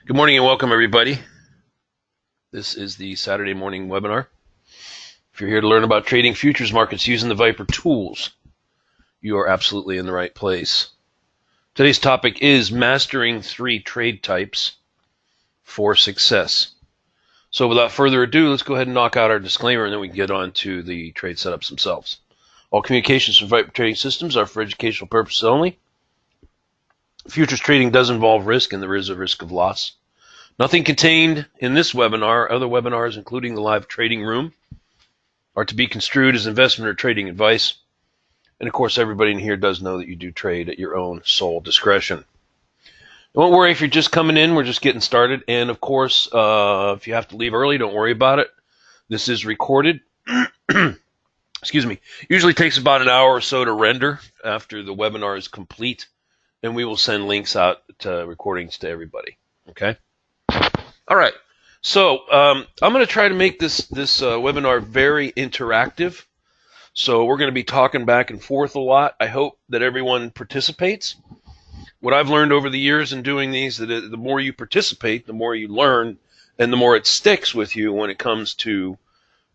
Good morning and welcome, everybody. This is the Saturday morning webinar. If you're here to learn about trading futures markets using the Viper tools, you are absolutely in the right place. Today's topic is mastering 3 trade types for success. So without further ado, let's go ahead and knock out our disclaimer and then we can get on to the trade setups themselves. All communications from Viper Trading Systems are for educational purposes only. Futures trading does involve risk and there is a risk of loss. Nothing contained in this webinar, other webinars, including the live trading room, are to be construed as investment or trading advice. And of course, everybody in here does know that you do trade at your own sole discretion. Don't worry if you're just coming in, we're just getting started. And of course, if you have to leave early, don't worry about it. This is recorded. Excuse me. Usually takes about an hour or so to render after the webinar is complete. And we will send links out to recordings to everybody. Okay? All right, so I'm going to try to make this webinar very interactive. So we're going to be talking back and forth a lot. I hope that everyone participates. What I've learned over the years in doing these, that the more you participate, the more you learn, and the more it sticks with you when it comes to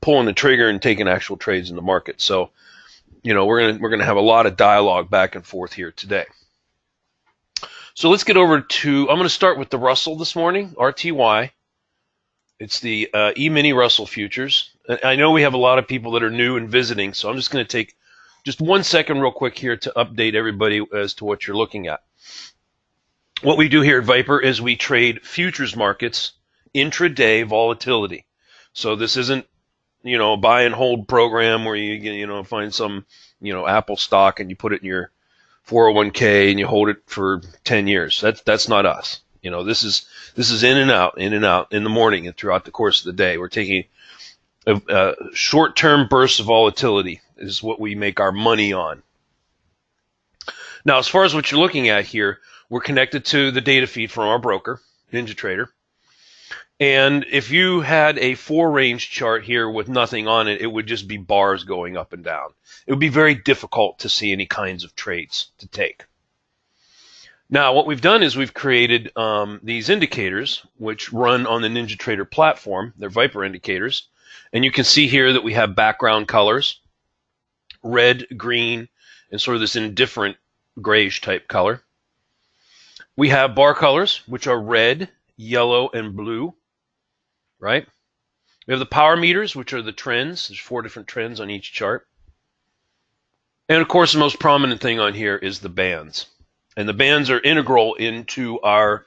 pulling the trigger and taking actual trades in the market. So, you know, we're going to have a lot of dialogue back and forth here today. So let's get over to, I'm going to start with the Russell this morning, RTY. It's the E-mini Russell futures. I know we have a lot of people that are new and visiting, so I'm just going to take just 1 second real quick here to update everybody as to what you're looking at. What we do here at Viper is we trade futures markets intraday volatility. So this isn't, you know, a buy and hold program where you find some, Apple stock and you put it in your 401k and you hold it for 10 years. That's not us. This is in and out in the morning and throughout the course of the day. We're taking a short-term bursts of volatility is what we make our money on. Now, as far as what you're looking at here, we're connected to the data feed from our broker, NinjaTrader. And if you had a 4-range chart here with nothing on it, it would just be bars going up and down. It would be very difficult to see any kinds of trades to take. Now, what we've done is we've created these indicators, which run on the NinjaTrader platform. They're Viper indicators. And you can see here that we have background colors, red, green, and sort of this indifferent grayish type color. We have bar colors, which are red, yellow, and blue, right? We have the power meters, which are the trends. There's 4 different trends on each chart. And of course, the most prominent thing on here is the bands. And the bands are integral into our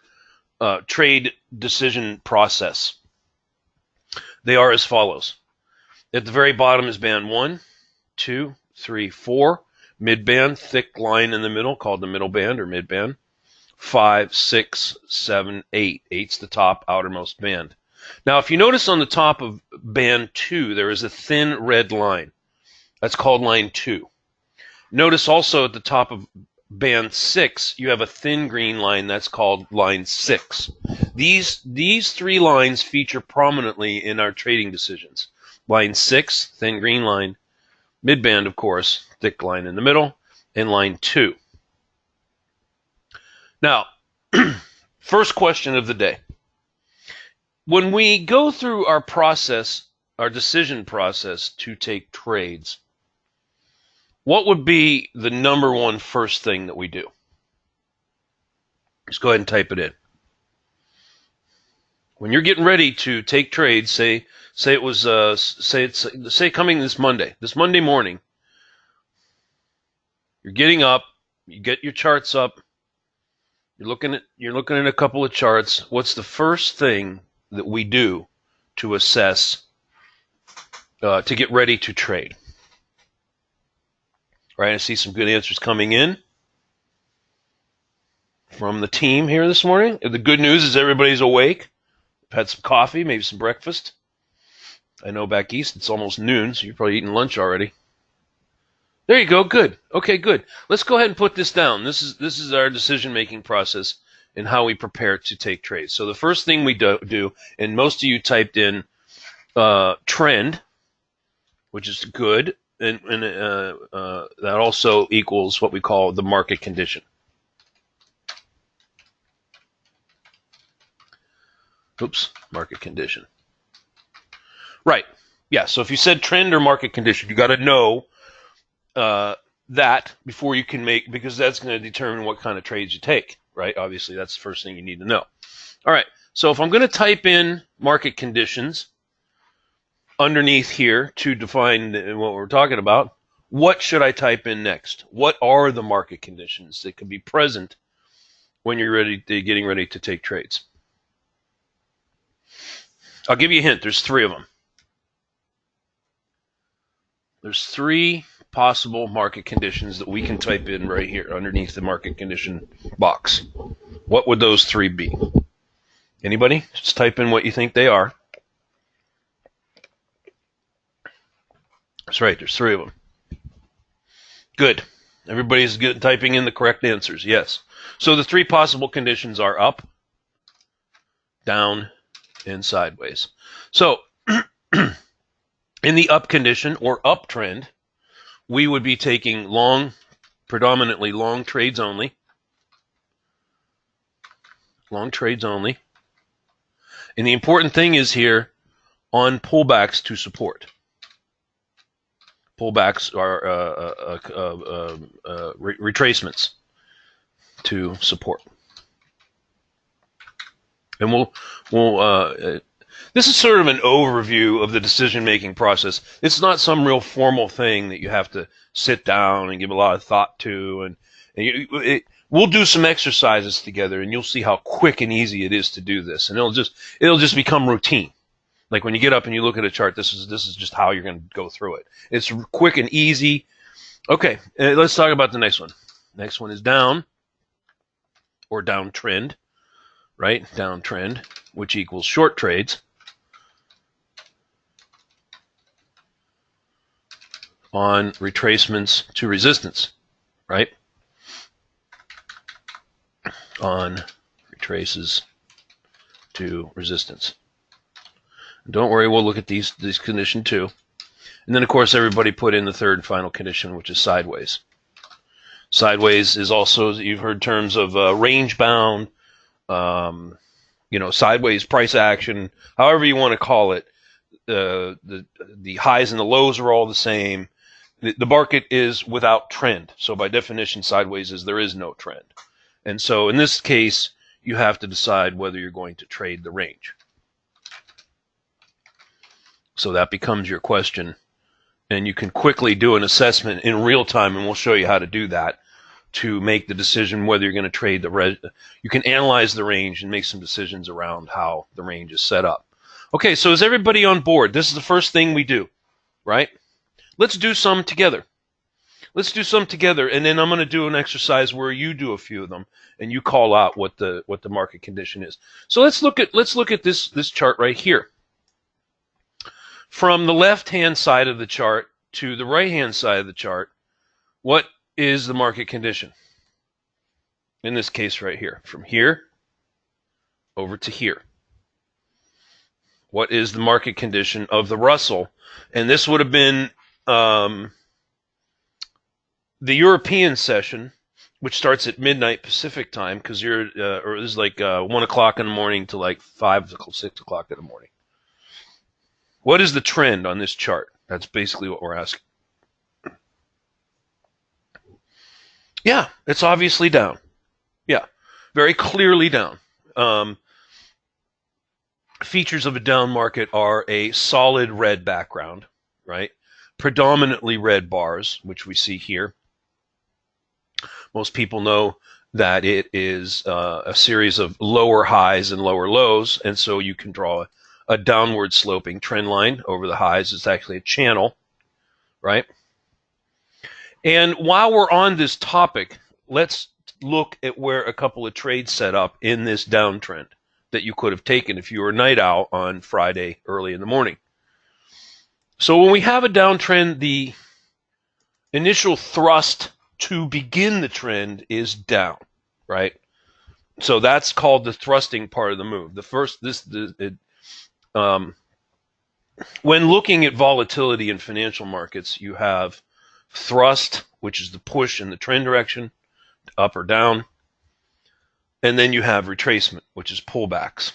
trade decision process. They are as follows. At the very bottom is band 1, 2, 3, 4. Mid-band, thick line in the middle, called the middle band or mid-band. 5, 6, 7, 8. 8's the top outermost band. Now, if you notice on the top of band 2, there is a thin red line. That's called line 2. Notice also at the top of band 6, you have a thin green line. That's called line 6. These 3 lines feature prominently in our trading decisions. Line 6, thin green line. Mid-band, of course, thick line in the middle. And line 2. Now, first question of the day. When we go through our process, our decision process to take trades, what would be the number one first thing that we do? Just go ahead and type it in. When you're getting ready to take trades, say coming this Monday morning, you're getting up, you get your charts up, you're looking at a couple of charts. What's the first thing that we do to assess, to get ready to trade? Right, I see some good answers coming in from the team here this morning. The good news is everybody's awake. Had some coffee, maybe some breakfast. I know back east it's almost noon, so you're probably eating lunch already. There you go. Good. Okay, good. Let's go ahead and put this down. This is our decision-making process and how we prepare to take trades. So the first thing we do, and most of you typed in trend, which is good, and that also equals what we call the market condition. Oops, market condition. Right. Yeah, so if you said trend or market condition, you got to know that before you can make, because that's going to determine what kind of trades you take, right? Obviously, that's the first thing you need to know. All right, so if I'm going to type in market conditions underneath here to define what we're talking about, what should I type in next? What are the market conditions that could be present when you're getting ready to take trades? I'll give you a hint. There's three of them. There's three possible market conditions that we can type in right here underneath the market condition box. What would those three be? Anybody? Just type in what you think they are. That's right. There's three of them. Good. Everybody's good typing in the correct answers. Yes. So the three possible conditions are up, down, and sideways. So in the up condition or uptrend, we would be taking long, predominantly long trades only. Long trades only. And the important thing is here on pullbacks to support. Pullbacks are retracements to support. And this is sort of an overview of the decision-making process. It's not some real formal thing that you have to sit down and give a lot of thought to. We'll do some exercises together, and you'll see how quick and easy it is to do this. And it'll just become routine. Like when you get up and you look at a chart, this is just how you're going to go through it. It's quick and easy. Okay, let's talk about the next one. Next one is down or downtrend, right? Downtrend, which equals short trades on retracements to resistance, right? On retraces to resistance. Don't worry, we'll look at these condition too. And then, of course, everybody put in the third and final condition, which is sideways. Sideways is also, you've heard terms of range bound, sideways price action, however you want to call it. The highs and the lows are all the same. The market is without trend. So by definition, sideways is there is no trend. And so in this case, you have to decide whether you're going to trade the range. So that becomes your question. And you can quickly do an assessment in real time, and we'll show you how to do that to make the decision whether you're going to trade you can analyze the range and make some decisions around how the range is set up. Okay, so is everybody on board? This is the first thing we do, right? Let's do some together. Let's do some together, and then I'm going to do an exercise where you do a few of them, and you call out what the market condition is. So let's look at this chart right here. From the left-hand side of the chart to the right-hand side of the chart, what is the market condition? In this case right here, from here over to here. What is the market condition of the Russell? And this would have been the European session, which starts at midnight Pacific time, because or this is like 1 o'clock in the morning to like 5, 6 o'clock in the morning. What is the trend on this chart? That's basically what we're asking. Yeah, it's obviously down. Yeah, very clearly down. Features of a down market are a solid red background, right? Predominantly red bars, which we see here. Most people know that it is a series of lower highs and lower lows, and so you can draw a downward sloping trend line over the highs. It's actually a channel, right? And while we're on this topic, let's look at where a couple of trades set up in this downtrend that you could have taken if you were a night owl on Friday early in the morning. So when we have a downtrend, the initial thrust to begin the trend is down, right? So that's called the thrusting part of the move. When looking at volatility in financial markets, you have thrust, which is the push in the trend direction, up or down. And then you have retracement, which is pullbacks.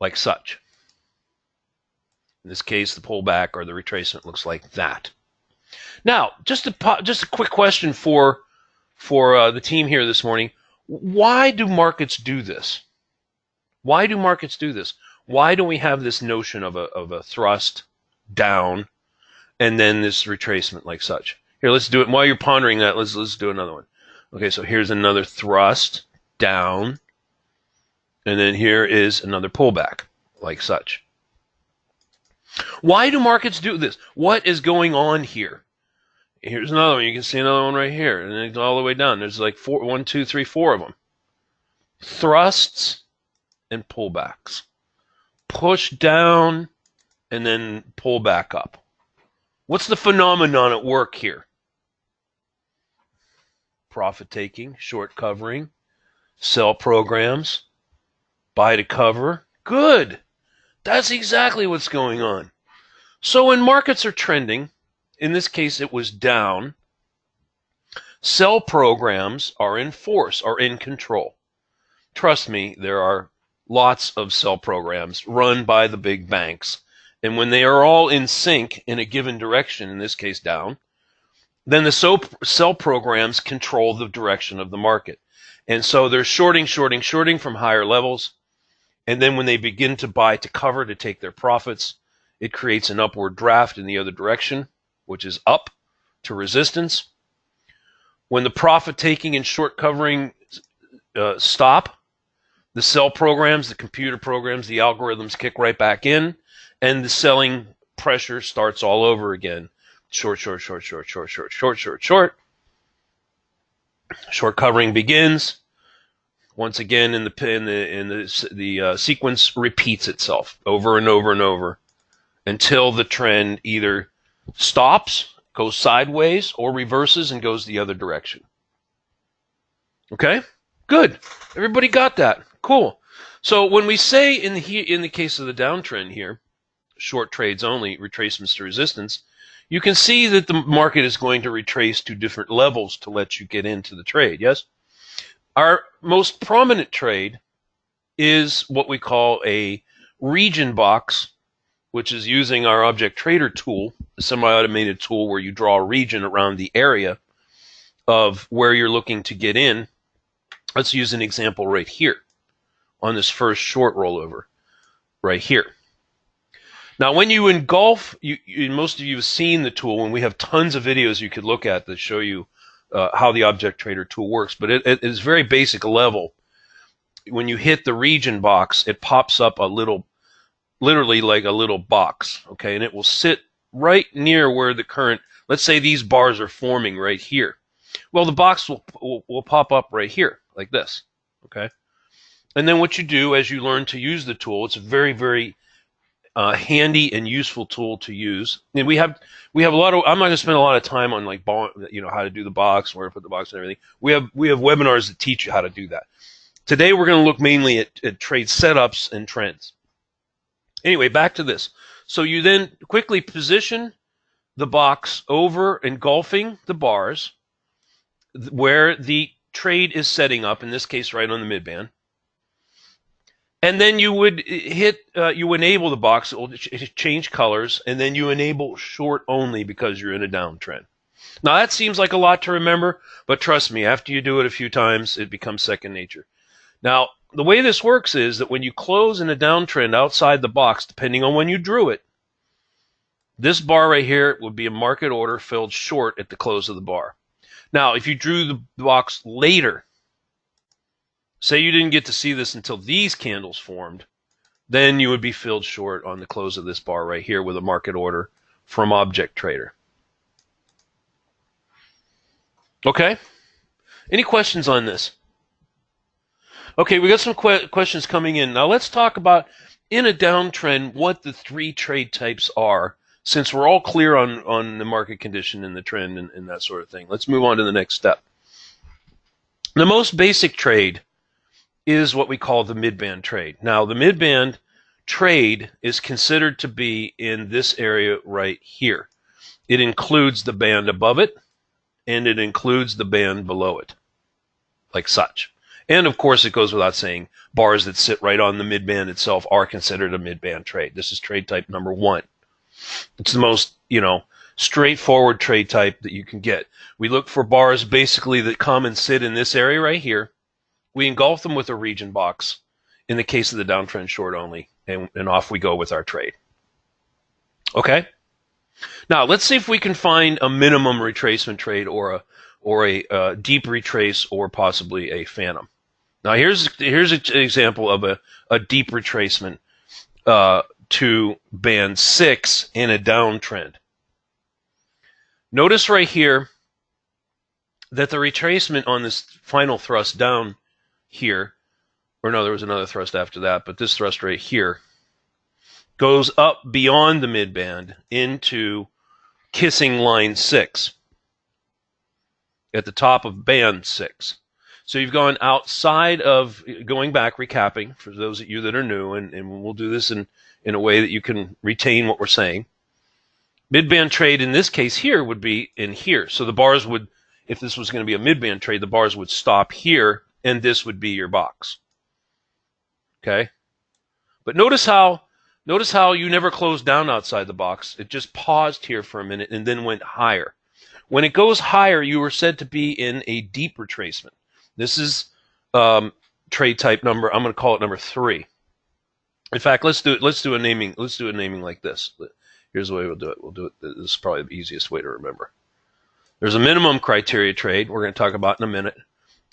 like such. In this case, the pullback or the retracement looks like that. Now, just a quick question for the team here this morning. Why do markets do this? Why do markets do this? Why do we have this notion of a thrust down and then this retracement like such? Here, let's do it. While you're pondering that, let's do another one. Okay, so here's another thrust down, and then here is another pullback like such. Why do markets do this? What is going on here? Here's another one. You can see another one right here, and it's all the way down. There's like 1, 2, 3, 4 of them. Thrusts and pullbacks. Push down and then pull back up. What's the phenomenon at work here? Profit taking, short covering, sell programs, buy to cover. Good. That's exactly what's going on. So when markets are trending, in this case it was down, sell programs are in force, are in control. Trust me, there are lots of sell programs run by the big banks. And when they are all in sync in a given direction, in this case down, then the sell programs control the direction of the market. And so they're shorting from higher levels. And then when they begin to buy to cover to take their profits, it creates an upward draft in the other direction, which is up to resistance. When the profit taking and short covering stop, the sell programs, the computer programs, the algorithms kick right back in, and the selling pressure starts all over again. Short. Short covering begins. Once again, the sequence repeats itself over and over and over until the trend either stops, goes sideways, or reverses and goes the other direction. Okay? Good. Everybody got that. Cool. So when we say in the case of the downtrend here, short trades only, retracements to resistance, you can see that the market is going to retrace to different levels to let you get into the trade, yes? Our most prominent trade is what we call a region box, which is using our object trader tool, a semi-automated tool where you draw a region around the area of where you're looking to get in. Let's use an example right here on this first short rollover right here. Now, when you engulf, most of you have seen the tool, and we have tons of videos you could look at that show you how the object trader tool works, but it is very basic level. When you hit the region box, it pops up a little, literally like a little box, okay, and it will sit right near where the current, let's say these bars are forming right here. Well, the box will pop up right here like this, okay, and then what you do as you learn to use the tool, it's a very, very handy and useful tool to use. And we have a lot of. I'm not going to spend a lot of time on like how to do the box, where to put the box, and everything. We have webinars that teach you how to do that. Today we're going to look mainly at trade setups and trends. Anyway, back to this. So you then quickly position the box over engulfing the bars where the trade is setting up. In this case, right on the midband. And then you would you enable the box, it will change colors, and then you enable short only because you're in a downtrend. Now that seems like a lot to remember, but trust me, after you do it a few times, it becomes second nature. Now, the way this works is that when you close in a downtrend outside the box, depending on when you drew it, this bar right here would be a market order filled short at the close of the bar. Now, if you drew the box later, say you didn't get to see this until these candles formed, then you would be filled short on the close of this bar right here with a market order from Object Trader. Okay? Any questions on this? Okay, we got some questions coming in. Now let's talk about, in a downtrend, what the three trade types are, since we're all clear on the market condition and the trend and that sort of thing. Let's move on to the next step. The most basic trade is what we call the midband trade. Now, the midband trade is considered to be in this area right here. It includes the band above it, and it includes the band below it, like such. And of course, it goes without saying, bars that sit right on the midband itself are considered a midband trade. This is trade type number 1. It's the most, straightforward trade type that you can get. We look for bars basically that come and sit in this area right here. We engulf them with a region box in the case of the downtrend short only, and off we go with our trade. Okay? Now, let's see if we can find a minimum retracement trade or a deep retrace or possibly a phantom. Now, here's an example of a deep retracement to band 6 in a downtrend. Notice right here that the retracement on this final thrust down here, or no, there was another thrust after that, but this thrust right here goes up beyond the midband into kissing line 6 at the top of band 6. So you've gone outside of, going back, recapping, for those of you that are new, and we'll do this in a way that you can retain what we're saying. Midband trade in this case here would be in here. So the bars would, if this was going to be a midband trade, the bars would stop here, and this would be your box. Okay? But notice how you never closed down outside the box. It just paused here for a minute and then went higher. When it goes higher, you are said to be in a deep retracement. This is trade type number, I'm going to call it number 3. In fact, let's do a naming like this. Here's the way we'll do it. We'll do it. This is probably the easiest way to remember. There's a minimum criteria trade we're going to talk about in a minute.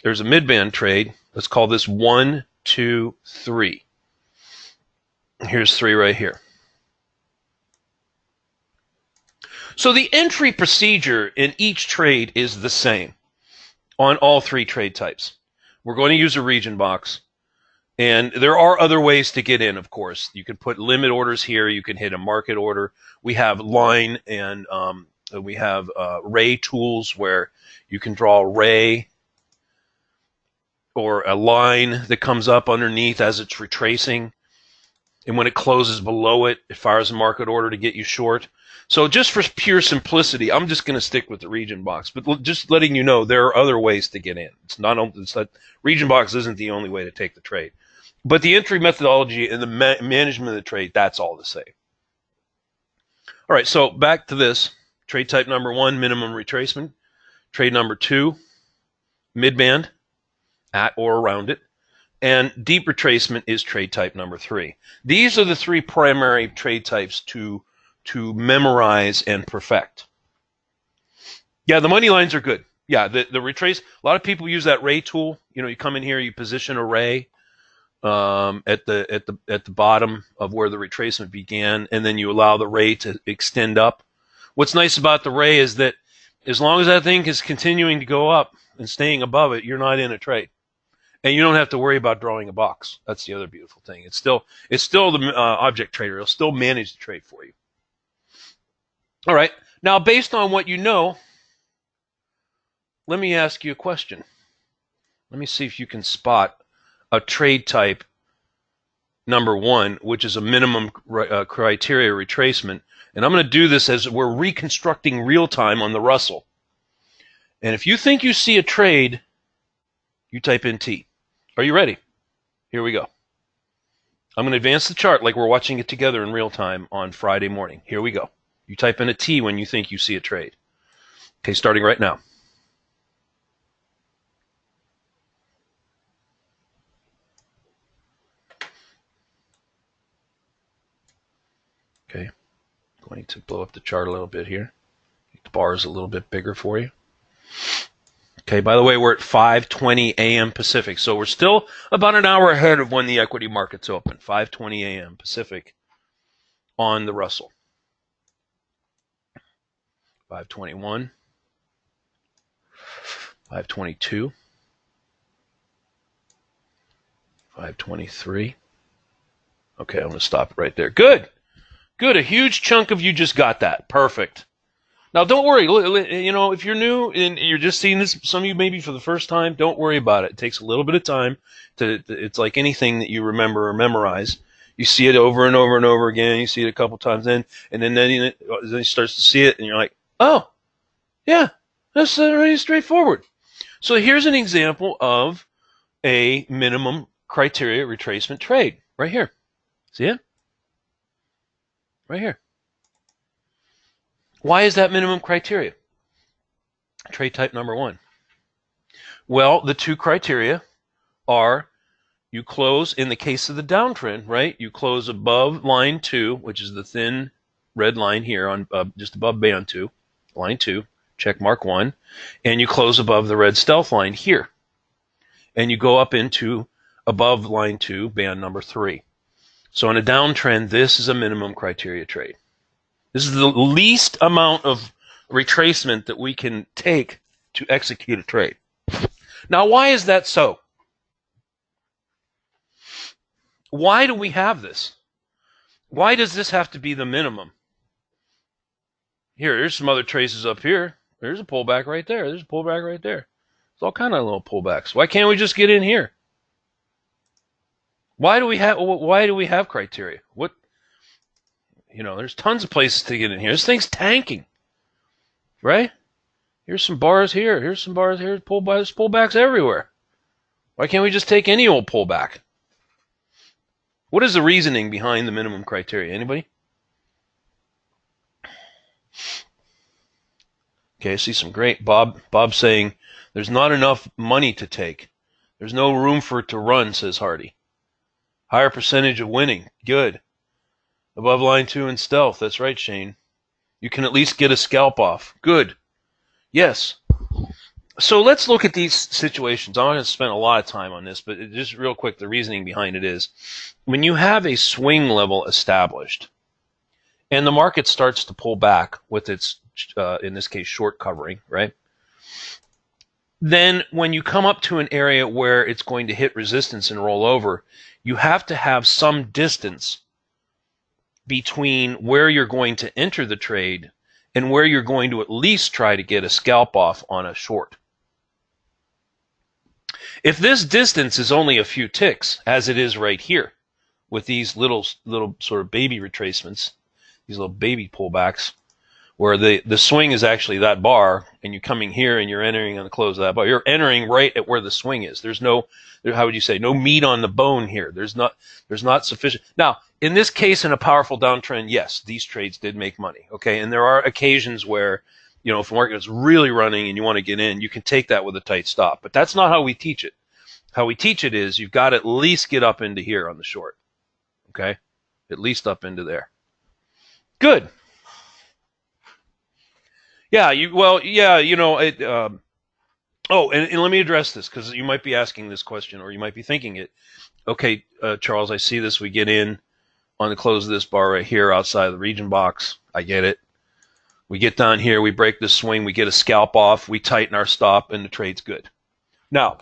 There's a midband trade. Let's call this 1, 2, 3. Here's 3 right here. So the entry procedure in each trade is the same on all 3 trade types. We're going to use a region box. And there are other ways to get in, of course. You can put limit orders here. You can hit a market order. We have line and we have ray tools where you can draw a ray or a line that comes up underneath as it's retracing. And when it closes below it, it fires a market order to get you short. So just for pure simplicity, I'm just going to stick with the region box. But just letting you know, there are other ways to get in. It's not region box isn't the only way to take the trade. But the entry methodology and the management of the trade, that's all the same. All right, so back to this. Trade type number 1, minimum retracement. Trade number 2, midband, at or around it. And deep retracement is trade type number 3. These are the 3 primary trade types to memorize and perfect. Yeah, the money lines are good. Yeah, the retrace, a lot of people use that ray tool. You come in here, you position a ray at the bottom of where the retracement began, and then you allow the ray to extend up. What's nice about the ray is that as long as that thing is continuing to go up and staying above it, you're not in a trade, and you don't have to worry about drawing a box. That's the other beautiful thing. It's still the object trader. It'll still manage the trade for you. All right. Now, based on what you know, let me ask you a question. Let me see if you can spot a trade type number 1, which is a minimum criteria retracement. And I'm going to do this as we're reconstructing real time on the Russell. And if you think you see a trade, you type in T. Are you ready? Here we go. I'm going to advance the chart like we're watching it together in real time on Friday morning. Here we go. You type in a T when you think you see a trade. Okay, starting right now. Okay, going to blow up the chart a little bit here. Make the bars a little bit bigger for you. Okay, by the way, we're at 5:20 a.m. Pacific, so we're still about an hour ahead of when the equity markets open. 5:20 a.m. Pacific on the Russell. 5:21, 5:22, 5:23. Okay, I'm going to stop right there. Good. Good. A huge chunk of you just got that. Perfect. Now, don't worry. If you're new and you're just seeing this, some of you maybe for the first time, don't worry about it. It takes a little bit of time. It's like anything that you remember or memorize. You see it over and over and over again. You see it a couple times then he starts to see it, and you're like, oh, yeah, that's really straightforward. So here's an example of a minimum criteria retracement trade right here. See it? Right here. Why is that minimum criteria? Trade type number 1. Well, the two criteria are you close, in the case of the downtrend, right? You close above line 2, which is the thin red line here on just above band 2, line 2, check mark 1, and you close above the red stealth line here. And you go up into above line 2, band number 3. So in a downtrend, this is a minimum criteria trade. This is the least amount of retracement that we can take to execute a trade. Now, why is that so? Why do we have this? Why does this have to be the minimum? Here's some other traces up here. There's a pullback right there. There's a pullback right there. There's all kind of little pullbacks. Why can't we just get in here? Why do we have criteria? What? There's tons of places to get in here. This thing's tanking, right? Here's some bars here. Here's some bars here. Pullbacks everywhere. Why can't we just take any old pullback? What is the reasoning behind the minimum criteria? Anybody? Okay, I see some great. Bob saying there's not enough money to take. There's no room for it to run, says Hardy. Higher percentage of winning. Good. Above line 2 in stealth. That's right, Shane. You can at least get a scalp off. Good. Yes. So let's look at these situations. I'm not going to spend a lot of time on this, but just real quick, the reasoning behind it is when you have a swing level established and the market starts to pull back with its, in this case, short covering, right? Then when you come up to an area where it's going to hit resistance and roll over, you have to have some distance between where you're going to enter the trade and where you're going to at least try to get a scalp off on a short. If this distance is only a few ticks, as it is right here, with these little sort of baby retracements, these little baby pullbacks, where the swing is actually that bar, and you're coming here and you're entering on the close of that bar. You're entering right at where the swing is. There's no, how would you say, no meat on the bone here. There's not sufficient. Now, in this case, in a powerful downtrend, yes, these trades did make money. Okay, and there are occasions where, if the market is really running and you want to get in, you can take that with a tight stop. But that's not how we teach it. How we teach it is you've got to at least get up into here on the short. Okay, at least up into there. Good. Yeah, and let me address this because you might be asking this question or you might be thinking it. Okay, Charles, I see this. We get in on the close of this bar right here outside of the region box. I get it. We get down here, we break the swing, we get a scalp off, we tighten our stop, and the trade's good. Now,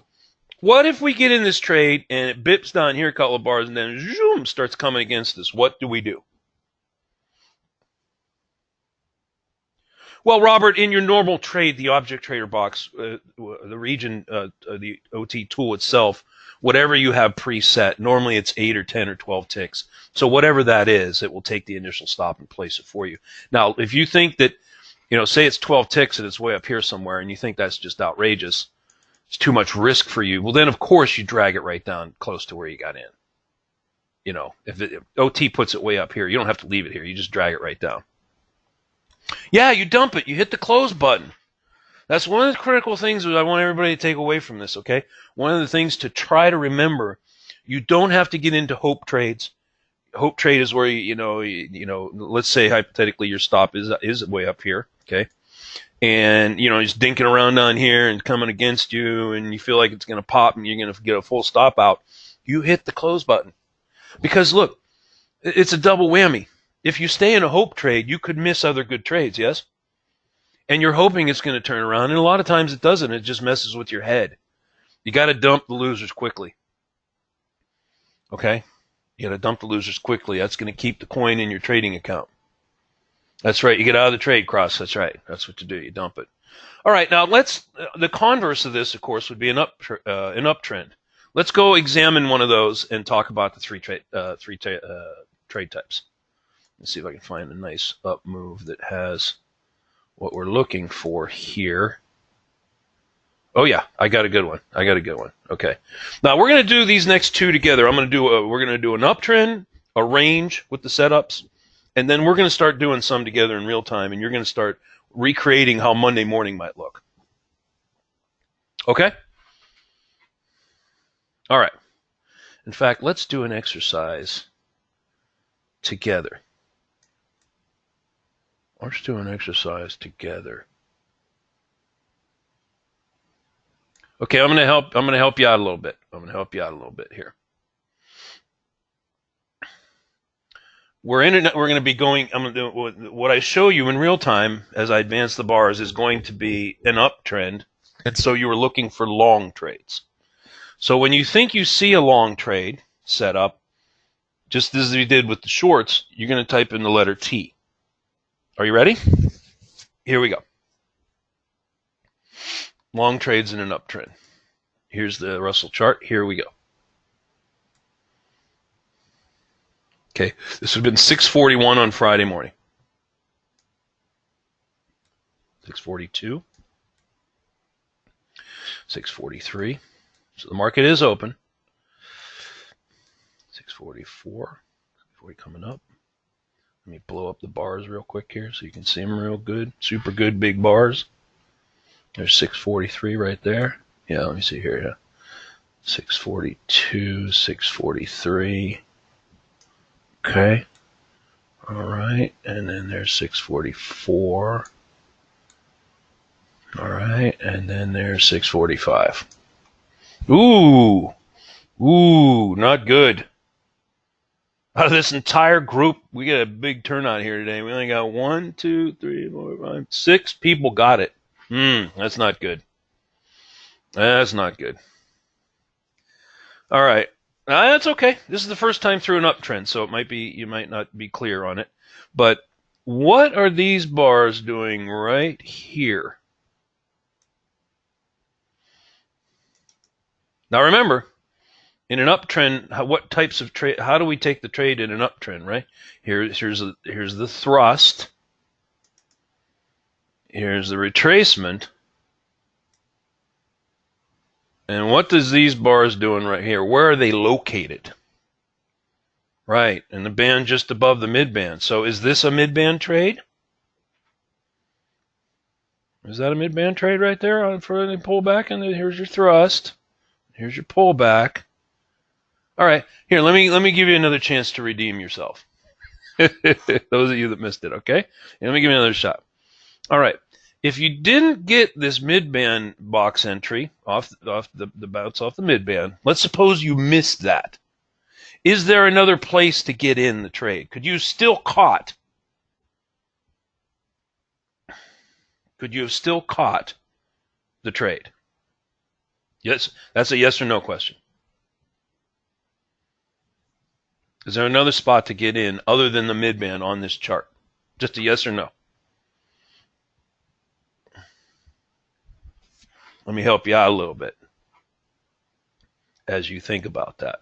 what if we get in this trade and it bips down here a couple of bars and then zoom, starts coming against us? What do we do? Well, Robert, in your normal trade, the object trader box, the region, the OT tool itself, whatever you have preset, normally it's 8 or 10 or 12 ticks. So whatever that is, it will take the initial stop and place it for you. Now, if you think that, say it's 12 ticks and it's way up here somewhere and you think that's just outrageous, it's too much risk for you, well, then, of course, you drag it right down close to where you got in. If OT puts it way up here, you don't have to leave it here. You just drag it right down. Yeah, you dump it. You hit the close button. That's one of the critical things that I want everybody to take away from this, okay? One of the things to try to remember, you don't have to get into hope trades. Hope trade is where, let's say hypothetically your stop is way up here, okay? And, he's dinking around down here and coming against you and you feel like it's going to pop and you're going to get a full stop out. You hit the close button. Because, look, it's a double whammy. If you stay in a hope trade, you could miss other good trades, yes? And you're hoping it's going to turn around, and a lot of times it doesn't. It just messes with your head. You got to dump the losers quickly. Okay? You got to dump the losers quickly. That's going to keep the coin in your trading account. That's right. You get out of the trade, Cross. That's right. That's what to do. You dump it. All right. Now, the converse of this, of course, would be an uptrend. Let's go examine one of those and talk about the three trade types. Let's see if I can find a nice up move that has what we're looking for here. Oh yeah, I got a good one. I got a good one. Okay. Now we're going to do these next two together. We're going to do an uptrend, a range with the setups, and then we're going to start doing some together in real time, and you're going to start recreating how Monday morning might look. Okay? All right. In fact, let's do an exercise together. Let's do an exercise together. Okay, I'm going to help you out a little bit. I'm going to help you out a little bit here. We're going to be going. I'm going to do what I show you in real time as I advance the bars is going to be an uptrend, and so you were looking for long trades. So when you think you see a long trade set up, just as we did with the shorts, you're going to type in the letter T. Are you ready? Here we go. Long trades in an uptrend. Here's the Russell chart. Here we go. Okay, this would have been 641 on Friday morning. 642. 643. So the market is open. 644. 640 coming up. Let me blow up the bars real quick here so you can see them real good. Super good big bars. There's 643 right there. Yeah, let me see here. Yeah. 642, 643. Okay. All right. And then there's 644. All right. And then there's 645. Ooh. Ooh, not good. Out of this entire group, we got a big turnout here today. We only got 1, 2, 3, 4, 5, 6 people got it. That's not good. That's not good. All right. That's okay. This is the first time through an uptrend, so you might not be clear on it. But what are these bars doing right here? Now remember, in an uptrend, what types of trade? How do we take the trade in an uptrend? Right here's the thrust. Here's the retracement. And what does these bars doing right here? Where are they located? Right, in the band just above the mid-band. So is this a mid-band trade? Is that a mid-band trade right there for the pullback? And here's your thrust. Here's your pullback. All right, here, let me give you another chance to redeem yourself. Those of you that missed it, okay? And let me give you another shot. All right. If you didn't get this mid-band box entry off the bounce off the mid-band, let's suppose you missed that. Is there another place to get in the trade? Could you have still caught the trade? Yes, that's a yes or no question. Is there another spot to get in other than the mid-band on this chart? Just a yes or no. Let me help you out a little bit as you think about that.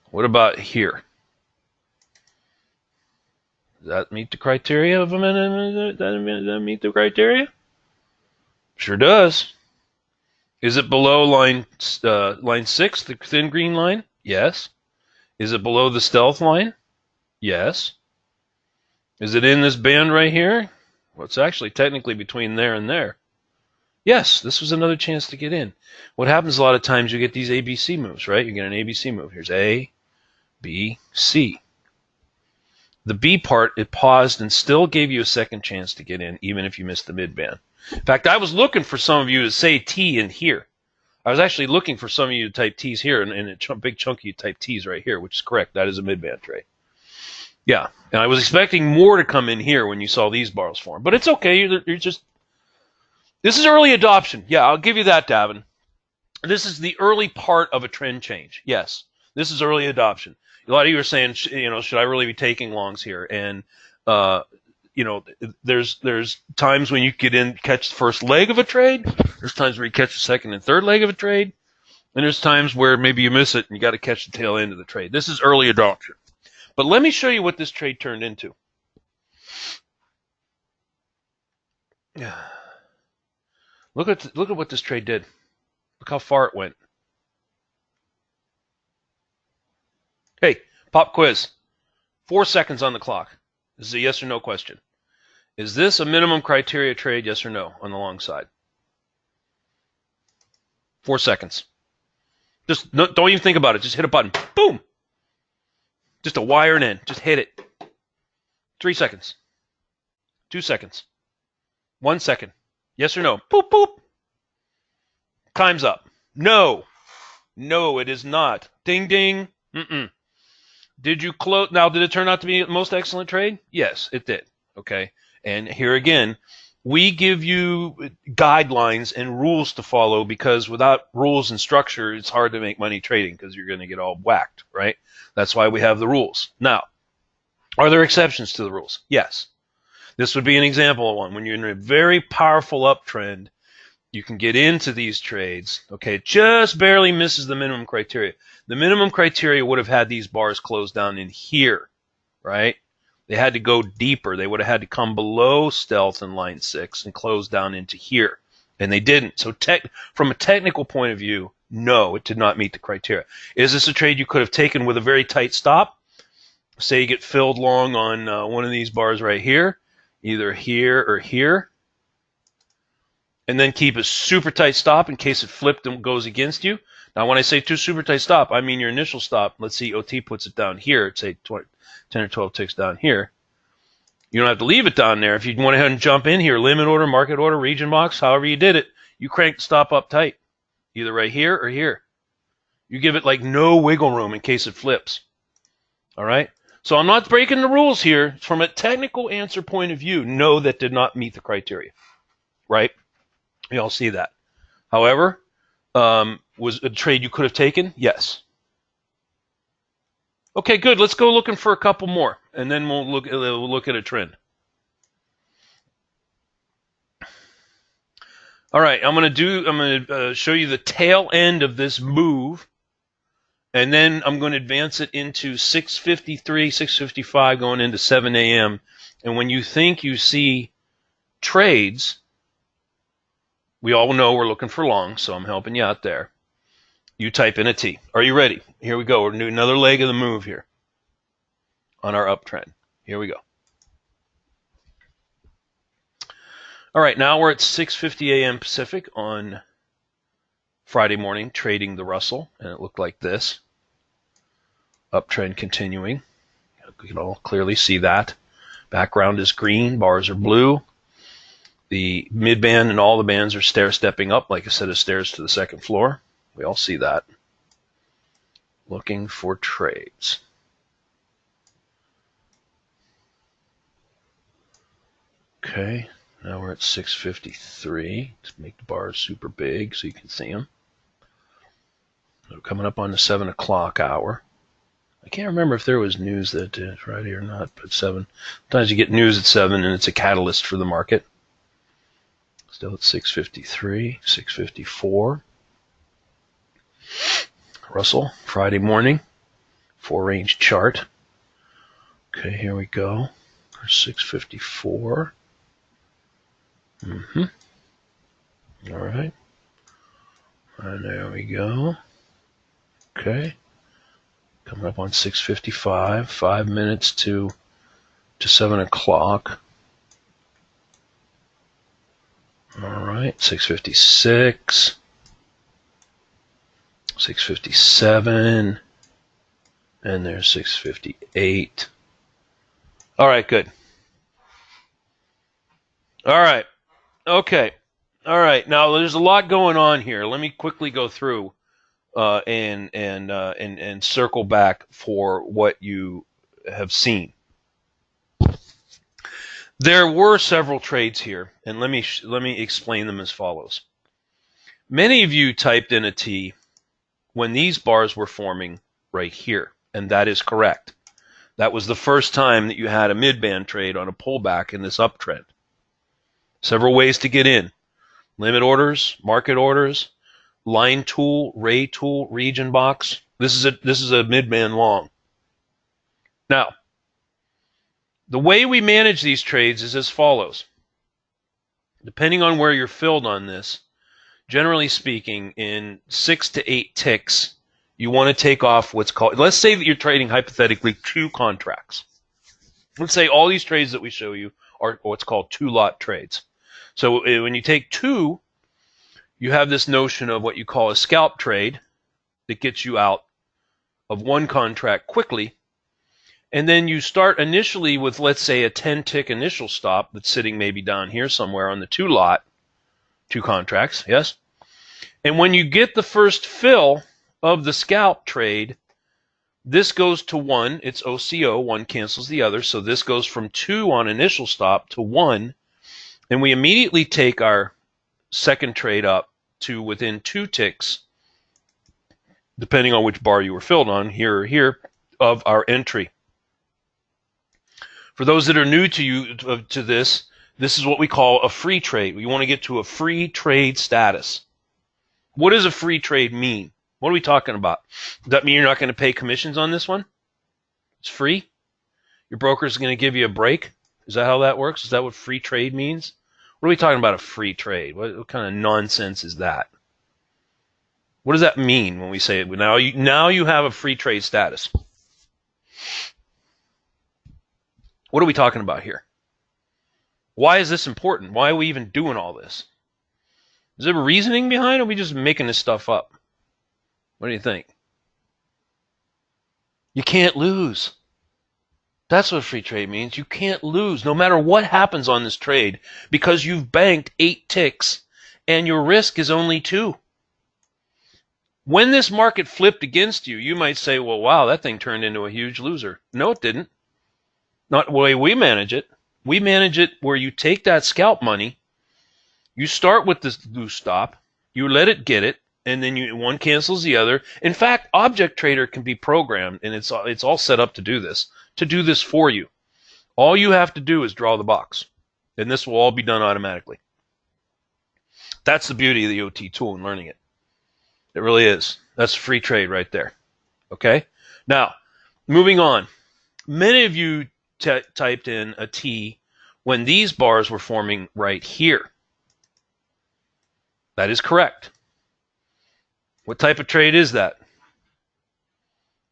What about here? Does that meet the criteria of a minute? Does that meet the criteria? Sure does. Is it below line 6, the thin green line? Yes. Is it below the stealth line? Yes. Is it in this band right here? Well, it's actually technically between there and there. Yes, this was another chance to get in. What happens a lot of times, you get these ABC moves, right? You get an ABC move. Here's A, B, C. The B part, it paused and still gave you a second chance to get in, even if you missed the mid-band. In fact, I was looking for some of you to say T in here. I was actually looking for some of you to type T's here, and a big chunk of you type T's right here, which is correct. That is a mid-band trade. Yeah, and I was expecting more to come in here when you saw these bars form. But it's okay. You're just... This is early adoption. Yeah, I'll give you that, Davin. This is the early part of a trend change. Yes, this is early adoption. A lot of you are saying, should I really be taking longs here? And, there's times when you get in, catch the first leg of a trade. There's times where you catch the second and third leg of a trade. And there's times where maybe you miss it and you got to catch the tail end of the trade. This is early adoption. But let me show you what this trade turned into. Look at what this trade did. Look how far it went. Hey, pop quiz. 4 seconds on the clock. This is a yes or no question. Is this a minimum criteria trade, yes or no, on the long side? 4 seconds. Just don't even think about it. Just hit a button. Boom. Just a wire and in. Just hit it. 3 seconds. 2 seconds. 1 second. Yes or no? Boop, boop. Time's up. No. No, it is not. Ding, ding. Mm-mm. Did you close? Now, did it turn out to be the most excellent trade? Yes, it did. Okay. And here again, we give you guidelines and rules to follow, because without rules and structure, it's hard to make money trading because you're going to get all whacked, right? That's why we have the rules. Now, are there exceptions to the rules? Yes. This would be an example of one. When you're in a very powerful uptrend, you can get into these trades. Okay, it just barely misses the minimum criteria. The minimum criteria would have had these bars closed down in here, right? They had to go deeper. They would have had to come below stealth and line 6 and close down into here. And they didn't. So from a technical point of view, no, it did not meet the criteria. Is this a trade you could have taken with a very tight stop? Say you get filled long on one of these bars right here, either here or here, and then keep a super tight stop in case it flipped and goes against you. Now, when I say super tight stop, I mean your initial stop. Let's see, OT puts it down here. Say 10 or 12 ticks down here. You don't have to leave it down there. If you went ahead and jump in here, limit order, market order, region box, however you did it, you crank the stop up tight, either right here or here. You give it like no wiggle room in case it flips. All right? So I'm not breaking the rules here. From a technical answer point of view, no, that did not meet the criteria. Right? You all see that. However, was a trade you could have taken? Yes. Okay, good. Let's go looking for a couple more, and then we'll look at a trend. All right, I'm going to show you the tail end of this move, and then I'm going to advance it into 6:53, 6:55, going into 7 a.m. And when you think you see trades, we all know we're looking for long, so I'm helping you out there. You type in a T. Are you ready? Here we go. We're going to do another leg of the move here on our uptrend. Here we go. All right, now we're at 6:50 a.m. Pacific on Friday morning, trading the Russell, and it looked like this. Uptrend continuing. You can all clearly see that. Background is green, bars are blue. The mid-band and all the bands are stair-stepping up like a set of stairs to the second floor. We all see that. Looking for trades. Okay, now we're at 6:53. Let's make the bars super big so you can see them. We're coming up on the 7 o'clock hour. I can't remember if there was news that Friday or not, but 7. Sometimes you get news at 7 and it's a catalyst for the market. Still at 6:53, 6:54. Russell, Friday morning, 4-range chart. Okay, here we go. 6:54. All right. And there we go. Okay. Coming up on 6:55, 5 minutes to 7 o'clock. All right, 6:56. 6:57, and there's 6:58. All right, good. All right, okay. All right, now there's a lot going on here. Let me quickly go through and circle back for what you have seen. There were several trades here, and let me explain them as follows. Many of you typed in a T when these bars were forming right here, and that is correct. That was the first time that you had a mid-band trade on a pullback in this uptrend. Several ways to get in. Limit orders, market orders, line tool, ray tool, region box. This is a mid-band long. Now, the way we manage these trades is as follows. Depending on where you're filled on this, generally speaking, in 6 to 8 ticks, you want to take off what's called, let's say that you're trading hypothetically 2 contracts. Let's say all these trades that we show you are what's called 2-lot trades. So when you take 2, you have this notion of what you call a scalp trade that gets you out of 1 contract quickly. And then you start initially with, let's say, a 10-tick initial stop that's sitting maybe down here somewhere on the 2-lot, 2 contracts, yes? And when you get the first fill of the scalp trade, this goes to 1. It's OCO. 1 cancels the other. So this goes from 2 on initial stop to 1. And we immediately take our second trade up to within 2 ticks, depending on which bar you were filled on, here or here, of our entry. For those that are new to this is what we call a free trade. We want to get to a free trade status. What does a free trade mean? What are we talking about? Does that mean you're not going to pay commissions on this one? It's free? Your broker is going to give you a break? Is that how that works? Is that what free trade means? What are we talking about, a free trade? What kind of nonsense is that? What does that mean when we say it? Now you have a free trade status. What are we talking about here? Why is this important? Why are we even doing all this? Is there a reasoning behind it, or are we just making this stuff up? What do you think? You can't lose. That's what free trade means. You can't lose no matter what happens on this trade, because you've banked 8 ticks and your risk is only 2. When this market flipped against you, you might say, well, wow, that thing turned into a huge loser. No, it didn't. Not the way we manage it. We manage it where you take that scalp money, you start with this loose stop, you let it get it, and then one cancels the other. In fact, Object Trader can be programmed, and it's all set up to do this for you. All you have to do is draw the box, and this will all be done automatically. That's the beauty of the OT tool and learning it. It really is. That's free trade right there. Okay? Now, moving on. Many of you typed in a T when these bars were forming right here. That is correct. What type of trade is that?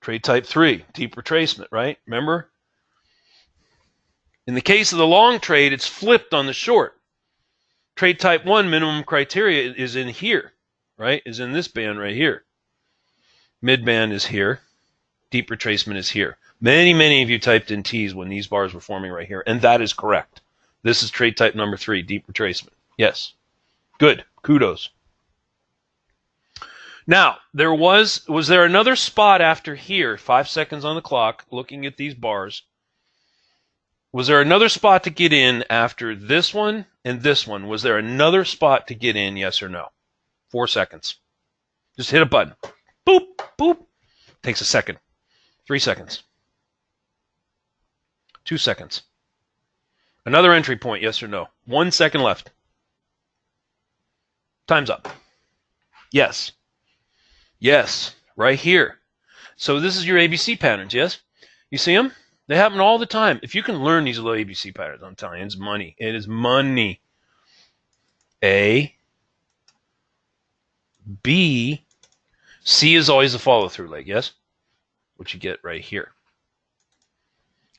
Trade type 3, deep retracement, right? Remember? In the case of the long trade, it's flipped on the short. Trade type 1, minimum criteria is in here, right? Is in this band right here. Mid band is here. Deep retracement is here. Many of you typed in T's when these bars were forming right here, and that is correct. This is trade type number 3, deep retracement. Yes. Good. Kudos. Now, was there another spot after here, 5 seconds on the clock, looking at these bars? Was there another spot to get in after this one and this one? Was there another spot to get in, yes or no? 4 seconds. Just hit a button. Boop, boop. Takes a second. 3 seconds. 2 seconds. Another entry point, yes or no? 1 second left. Time's up. Yes. Yes, right here. So this is your ABC patterns, yes? You see them? They happen all the time. If you can learn these little ABC patterns, I'm telling you, it's money. It is money. A, B, C is always the follow-through leg, yes? What you get right here.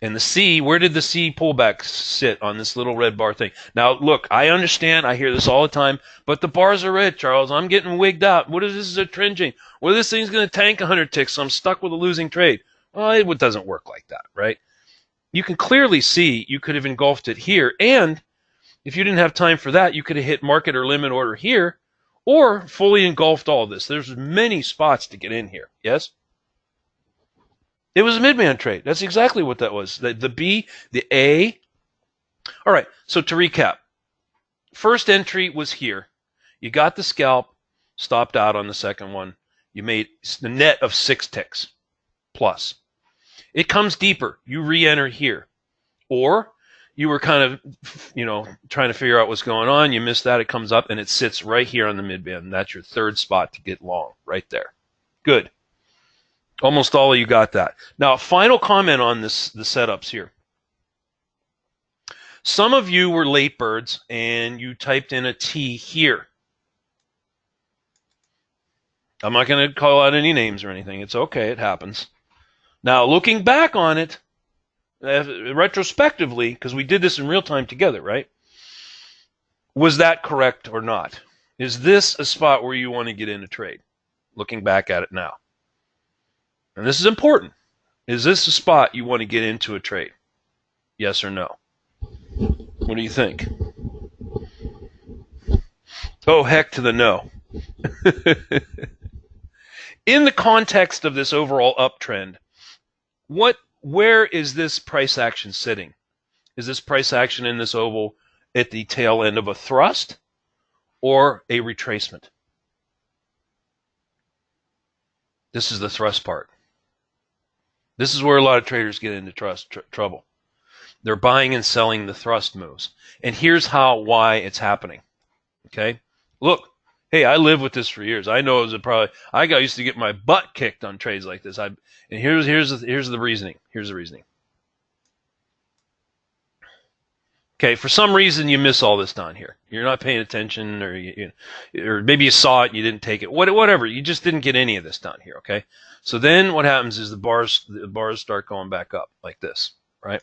And the C, where did the C pullback sit on this little red bar thing? Now, look, I understand. I hear this all the time. But the bars are red, Charles. I'm getting wigged out. What is this? Is a trend change? Well, this thing's going to tank 100 ticks, so I'm stuck with a losing trade. Well, it doesn't work like that, right? You can clearly see you could have engulfed it here. And if you didn't have time for that, you could have hit market or limit order here or fully engulfed all this. There's many spots to get in here, yes? It was a mid-band trade. That's exactly what that was. The B, the A. All right, so to recap. First entry was here. You got the scalp, stopped out on the second one. You made the net of 6 ticks plus. It comes deeper. You re-enter here. Or you were kind of, trying to figure out what's going on. You missed that. It comes up, and it sits right here on the mid-band. That's your third spot to get long, right there. Good. Almost all of you got that. Now, final comment on the setups here. Some of you were late birds, and you typed in a T here. I'm not going to call out any names or anything. It's okay. It happens. Now, looking back on it, retrospectively, because we did this in real time together, right? Was that correct or not? Is this a spot where you want to get in a trade? Looking back at it now. And this is important. Is this a spot you want to get into a trade? Yes or no? What do you think? Oh, heck to the no. In the context of this overall uptrend, where is this price action sitting? Is this price action in this oval at the tail end of a thrust or a retracement? This is the thrust part. This is where a lot of traders get into trouble. They're buying and selling the thrust moves. And here's why it's happening. Okay? Look, hey, I lived with this for years. I know I used to get my butt kicked on trades like this. And here's the reasoning. Here's the reasoning. Okay, for some reason you miss all this down here. You're not paying attention, or maybe you saw it and you didn't take it. Whatever, you just didn't get any of this down here. Okay, so then what happens is the bars start going back up like this, right?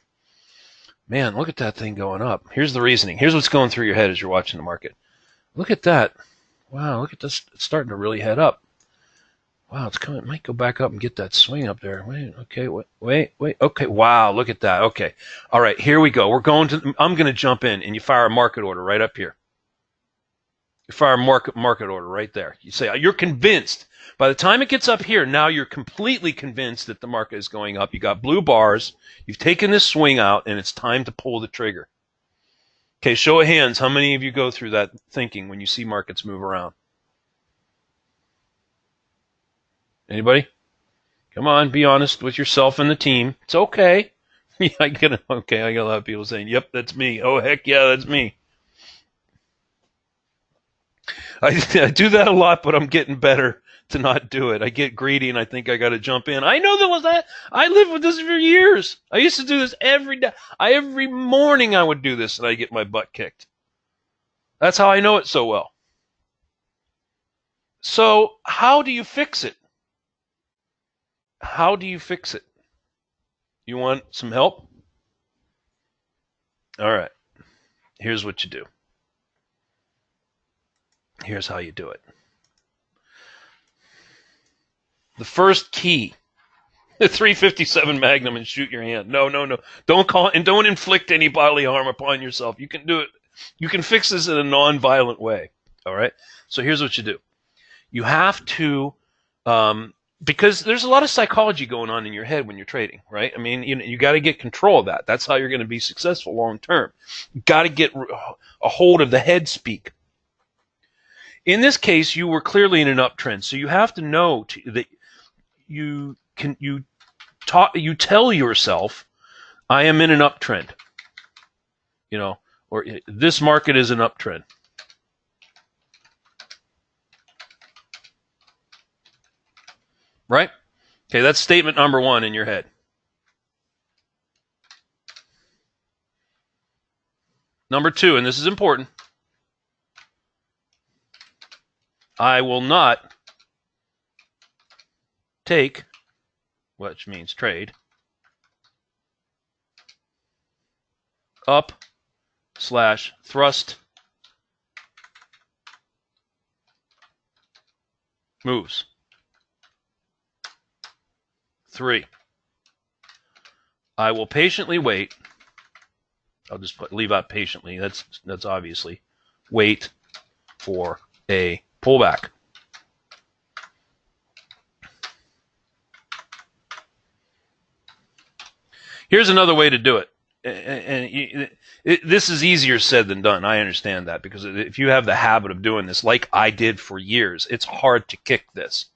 Man, look at that thing going up. Here's the reasoning. Here's what's going through your head as you're watching the market. Look at that. Wow, look at this. It's starting to really head up. Wow, it's coming. It might go back up and get that swing up there. Wait, okay, wait. Okay, wow, look at that. Okay, all right, here we go. I'm going to jump in, and you fire a market order right up here. You fire a market order right there. You say you're convinced. By the time it gets up here, now you're completely convinced that the market is going up. You got blue bars. You've taken this swing out, and it's time to pull the trigger. Okay, show of hands. How many of you go through that thinking when you see markets move around? Anybody? Come on, be honest with yourself and the team. It's okay. I got a lot of people saying, "Yep, that's me." Oh, heck yeah, that's me. I do that a lot, but I'm getting better to not do it. I get greedy and I think I got to jump in. I know that. I lived with this for years. I used to do this every day. Every morning I would do this and I get my butt kicked. That's how I know it so well. So how do you fix it? How do you fix it? You want some help? All right. Here's what you do. Here's how you do it. The first key, the 357 Magnum and shoot your hand. No. Don't call and don't inflict any bodily harm upon yourself. You can do it. You can fix this in a non-violent way. All right. So here's what you do. You have to, because there's a lot of psychology going on in your head when you're trading, right? I mean, you got to get control of that. That's how you're going to be successful long term. You got to get a hold of the head speak. In this case, you were clearly in an uptrend, so you have to know that you tell yourself, I am in an uptrend, or this market is an uptrend. Right? Okay, that's statement number one in your head. Number two, and this is important, I will not take, which means trade, up/thrust moves. 3, I will patiently wait. I'll just leave out patiently. That's obviously wait for a pullback. Here's another way to do it. And this is easier said than done. I understand that, because if you have the habit of doing this, like I did for years, it's hard to kick this.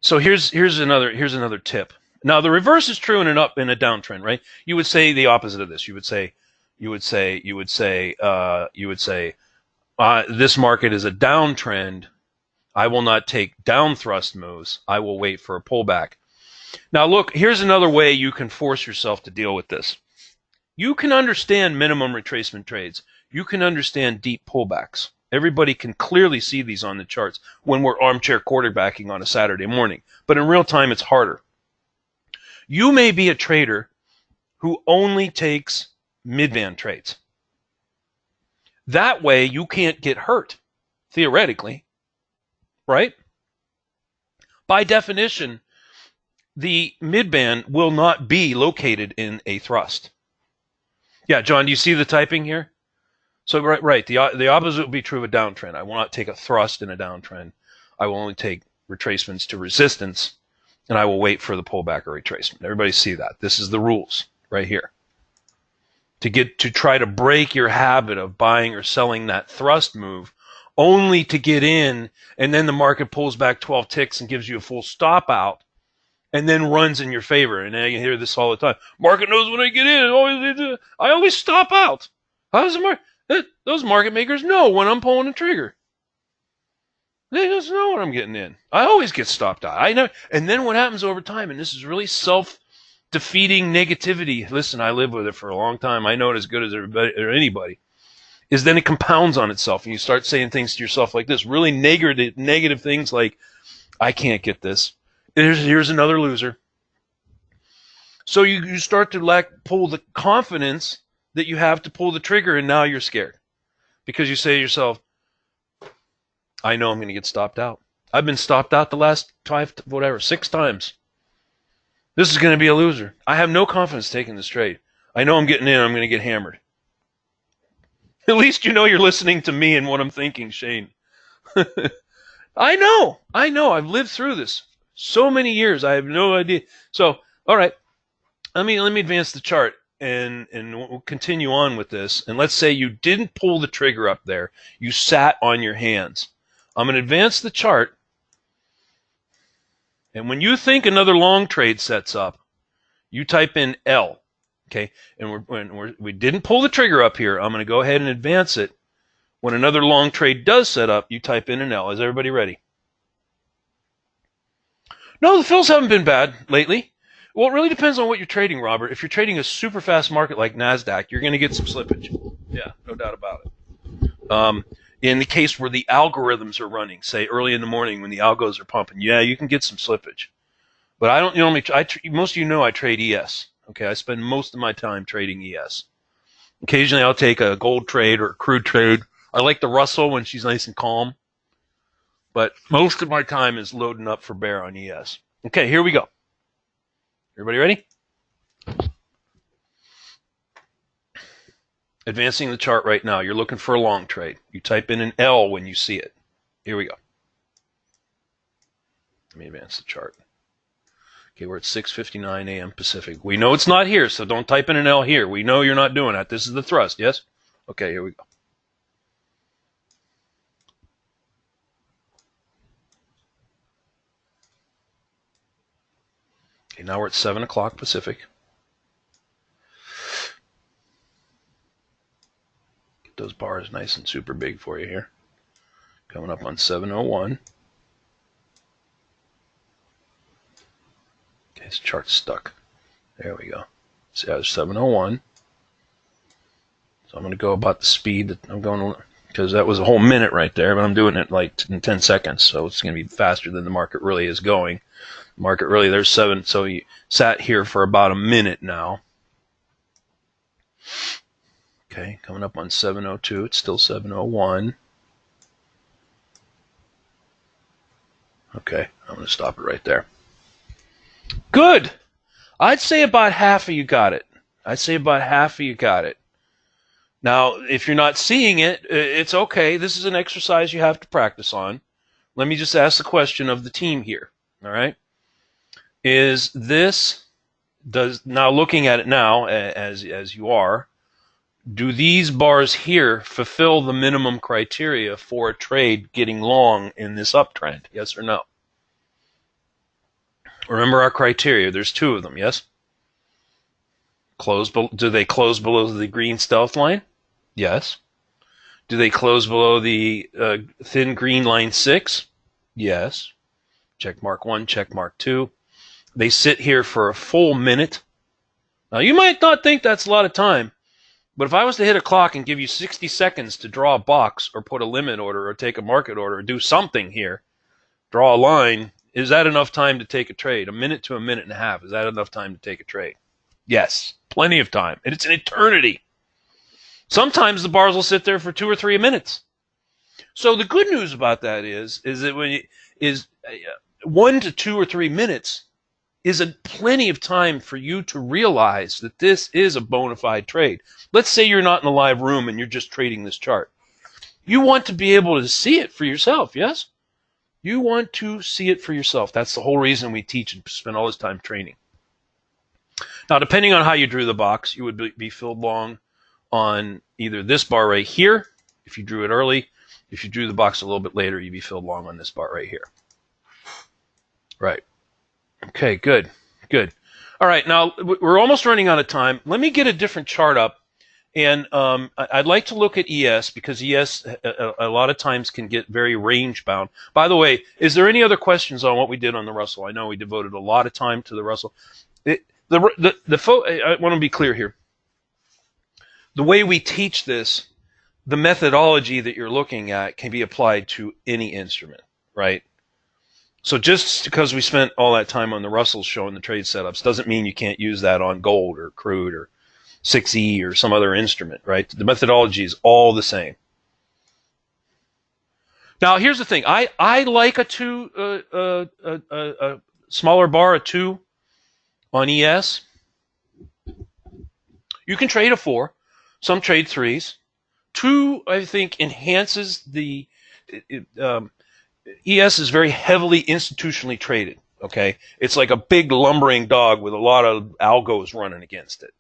So here's another tip. Now the reverse is true in a downtrend, right? You would say the opposite of this. You would say this market is a downtrend. I will not take down thrust moves. I will wait for a pullback. Now look, here's another way you can force yourself to deal with this. You can understand minimum retracement trades. You can understand deep pullbacks. Everybody can clearly see these on the charts when we're armchair quarterbacking on a Saturday morning. But in real time, it's harder. You may be a trader who only takes mid-band trades. That way, you can't get hurt, theoretically, right? By definition, the mid-band will not be located in a thrust. Yeah, John, do you see the typing here? So right. The opposite will be true of a downtrend. I will not take a thrust in a downtrend. I will only take retracements to resistance, and I will wait for the pullback or retracement. Everybody see that? This is the rules right here. To try to break your habit of buying or selling that thrust move, only to get in, and then the market pulls back 12 ticks and gives you a full stop out, and then runs in your favor. And you hear this all the time. Market knows when I get in. I always stop out. How does the market? Those market makers know when I'm pulling the trigger. They just know when I'm getting in. I always get stopped out. I know. And then what happens over time, and this is really self-defeating negativity. Listen, I lived with it for a long time. I know it as good as everybody or anybody. Is then it compounds on itself, and you start saying things to yourself like this, really negative things like, I can't get this. Here's another loser. So you start to pull the confidence that you have to pull the trigger, and now you're scared because you say to yourself, I know I'm going to get stopped out. I've been stopped out the last 6 times. This is going to be a loser. I have no confidence taking this trade. I know I'm getting in. I'm going to get hammered. At least you know you're listening to me and what I'm thinking, Shane. I know. I've lived through this so many years. I have no idea. So, all right. Let me advance the chart. And we'll continue on with this. And let's say you didn't pull the trigger up there. You sat on your hands. I'm going to advance the chart. And when you think another long trade sets up, you type in L. Okay? And we didn't pull the trigger up here. I'm going to go ahead and advance it. When another long trade does set up, you type in an L. Is everybody ready? No, the fills haven't been bad lately. Well, it really depends on what you're trading, Robert. If you're trading a super fast market like NASDAQ, you're going to get some slippage. Yeah, no doubt about it. In the case where the algorithms are running, say early in the morning when the algos are pumping, yeah, you can get some slippage. But I don't normally, most of you know I trade ES. Okay, I spend most of my time trading ES. Occasionally I'll take a gold trade or a crude trade. I like the Russell when she's nice and calm. But most of my time is loading up for bear on ES. Okay, here we go. Everybody ready? Advancing the chart right now. You're looking for a long trade. You type in an L when you see it. Here we go. Let me advance the chart. Okay, we're at 6:59 a.m. Pacific. We know it's not here, so don't type in an L here. We know you're not doing that. This is the thrust, yes? Okay, here we go. Okay, now we're at 7 o'clock Pacific. Get those bars nice and super big for you here. Coming up on 7:01. Okay, this chart's stuck. There we go. See, there's 7:01. So I'm going to go about the speed that I'm going to, because that was a whole minute right there, but I'm doing it like in 10 seconds, so it's going to be faster than the market really is going. The market really, there's 7, so you sat here for about a minute now. Okay, coming up on 7:02, it's still 7:01. Okay, I'm going to stop it right there. Good. I'd say about half of you got it. Now, if you're not seeing it, it's okay. This is an exercise you have to practice on. Let me just ask the question of the team here. All right? Now looking at it now, as you are, do these bars here fulfill the minimum criteria for a trade getting long in this uptrend? Yes or no? Remember our criteria. There's 2 of them, yes? Do they close below the green stealth line? Yes. Do they close below the thin green line 6? Yes. Check mark 1, check mark 2. They sit here for a full minute. Now, you might not think that's a lot of time, But if I was to hit a clock and give you 60 seconds to draw a box or put a limit order or take a market order or do something here, draw a line, is that enough time to take a trade? A minute to a minute and a half, is that enough time to take a trade? Yes, plenty of time. And it's an eternity. Sometimes the bars will sit there for 2 or 3 minutes. So the good news about that is that when 1 to 2 or 3 minutes is plenty of time for you to realize that this is a bona fide trade. Let's say you're not in a live room and you're just trading this chart. You want to be able to see it for yourself, yes? You want to see it for yourself. That's the whole reason we teach and spend all this time training. Now, depending on how you drew the box, you would be filled long on either this bar right here, if you drew it early. If you drew the box a little bit later, you'd be filled long on this bar right here. Right. Okay, good. Good. All right, now we're almost running out of time. Let me get a different chart up. And I'd like to look at ES because ES a lot of times can get very range bound. By the way, is there any other questions on what we did on the Russell? I know we devoted a lot of time to the Russell. I want to be clear here. The way we teach this, the methodology that you're looking at can be applied to any instrument, right? So just because we spent all that time on the Russell showing the trade setups doesn't mean you can't use that on gold or crude or 6E or some other instrument, right? The methodology is all the same. Now, here's the thing. I like a smaller bar, a 2 on ES. You can trade a 4. Some trade 3s. 2, I think, enhances the... ES is very heavily institutionally traded, okay? It's like a big lumbering dog with a lot of algos running against it.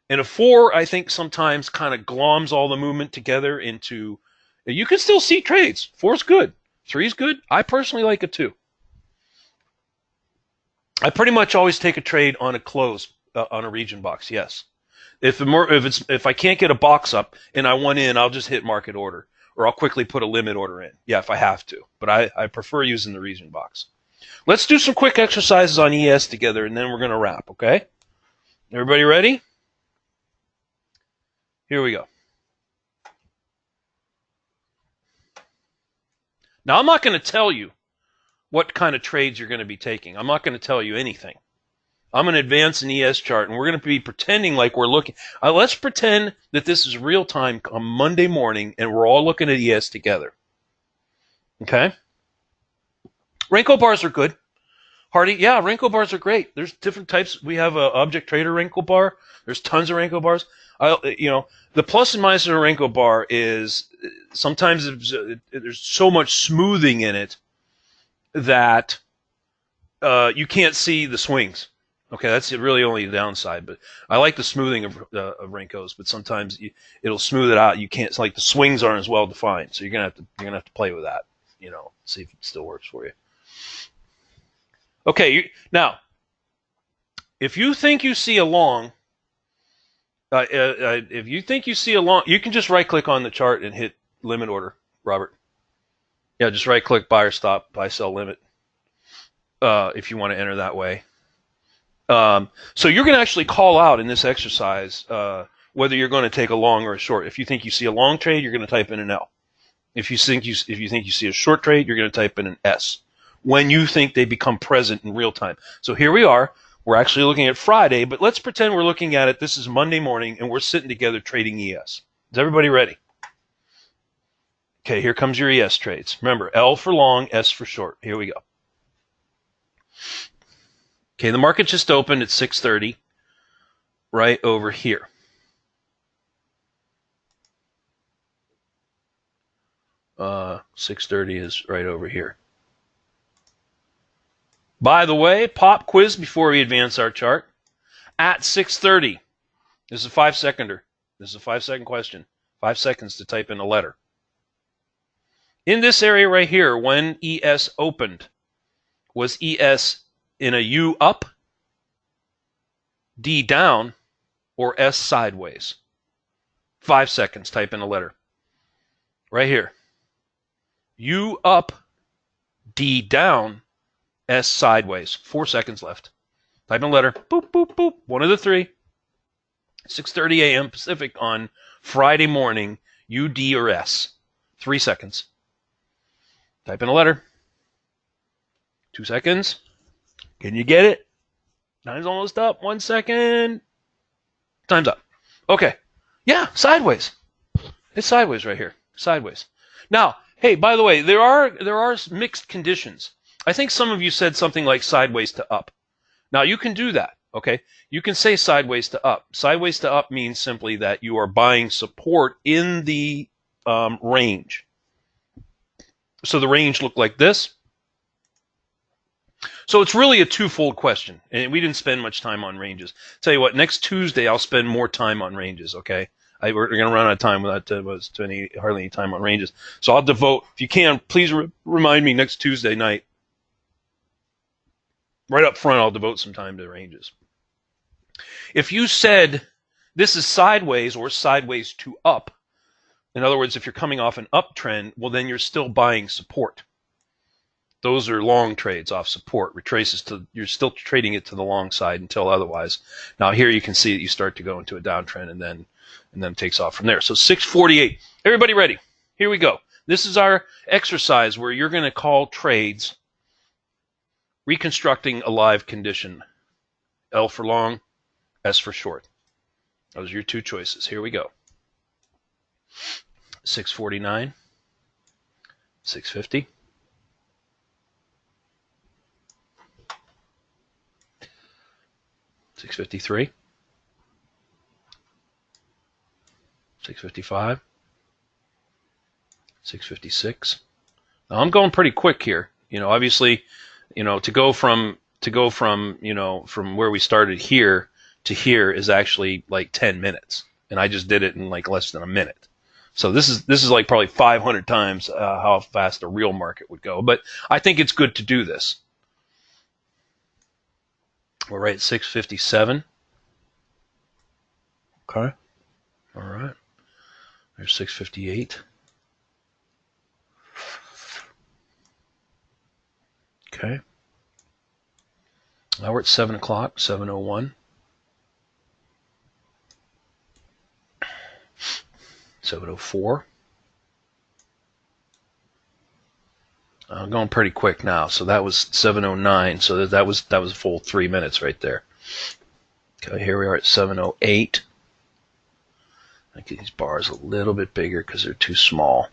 And a 4, I think, sometimes kind of gloms all the movement together into... You can still see trades. 4's good. 3's good. I personally like a 2. I pretty much always take a trade on a close, on a region box, yes. If I can't get a box up and I want in, I'll just hit market order. Or I'll quickly put a limit order in. Yeah, if I have to. But I prefer using the region box. Let's do some quick exercises on ES together, and then we're going to wrap, okay? Everybody ready? Here we go. Now, I'm not going to tell you what kind of trades you're going to be taking. I'm not going to tell you anything. I'm going to advance an ES chart, and we're going to be pretending like we're looking. Let's pretend that this is real time on Monday morning, and we're all looking at ES together. Okay? Renko bars are good. Hardy, yeah, Renko bars are great. There's different types. We have a object trader Renko bar. There's tons of Renko bars. The plus and minus of a Renko bar is sometimes there's so much smoothing in it that you can't see the swings. Okay, that's really only the downside. But I like the smoothing of Renkos, but sometimes it'll smooth it out. You can't. It's like the swings aren't as well defined, so you're gonna have to play with that. See if it still works for you. Okay, now if you think you see a long, you can just right-click on the chart and hit limit order, Robert. Yeah, just right-click buy or stop, buy, sell, limit. If you want to enter that way. So you're going to actually call out in this exercise whether you're going to take a long or a short. If you think you see a long trade, you're going to type in an L. If you think you see a short trade, you're going to type in an S. When you think they become present in real time. So here we are. We're actually looking at Friday, but let's pretend we're looking at it. This is Monday morning, and we're sitting together trading ES. Is everybody ready? Okay, here comes your ES trades. Remember, L for long, S for short. Here we go. Okay, the market just opened at 6:30, right over here. Uh, 6:30 is right over here. By the way, pop quiz before we advance our chart. At 6:30, this is a 5-seconder. This is a 5-second question. 5 seconds to type in a letter. In this area right here, when ES opened, was ES in a U up, D down, or S sideways? 5 seconds, type in a letter. Right here. U up, D down, S sideways. 4 seconds left. Type in a letter. Boop, boop, boop. One of the three. 6:30 a.m. Pacific on Friday morning, UD or S. 3 seconds. Type in a letter. 2 seconds. Can you get it? Time's almost up. 1 second. Time's up. Okay. Yeah, sideways. It's sideways right here. Sideways. Now, hey, by the way, there are mixed conditions. I think some of you said something like sideways to up. Now, you can do that, okay? You can say sideways to up. Sideways to up means simply that you are buying support in the range. So the range looked like this. So it's really a twofold question, and we didn't spend much time on ranges. Tell you what, next Tuesday I'll spend more time on ranges, okay? We're going to run out of time without hardly any time on ranges. So I'll devote, if you can, please remind me next Tuesday night. Right up front, I'll devote some time to ranges. If you said this is sideways or sideways to up, in other words, if you're coming off an uptrend, well, then you're still buying support. Those are long trades off support. Retraces to, you're still trading it to the long side until otherwise. Now here you can see that you start to go into a downtrend and then it takes off from there. So 648. Everybody ready? Here we go. This is our exercise where you're going to call trades reconstructing a live condition. L for long, S for short. Those are your two choices. Here we go. 649, 650. 653, 655, 656. Now I'm going pretty quick here. Obviously, to go from from where we started here to here is actually like 10 minutes, and I just did it in like less than a minute. So this is like probably 500 times how fast a real market would go. But I think it's good to do this. We're right at 657. Okay. All right. There's 658. Okay. Now we're at 7 o'clock, 7:01. 7:04. I'm going pretty quick now. So that was 7:09. So that was a full 3 minutes right there. Okay, here we are at 7:08. I get these bars a little bit bigger because they're too small.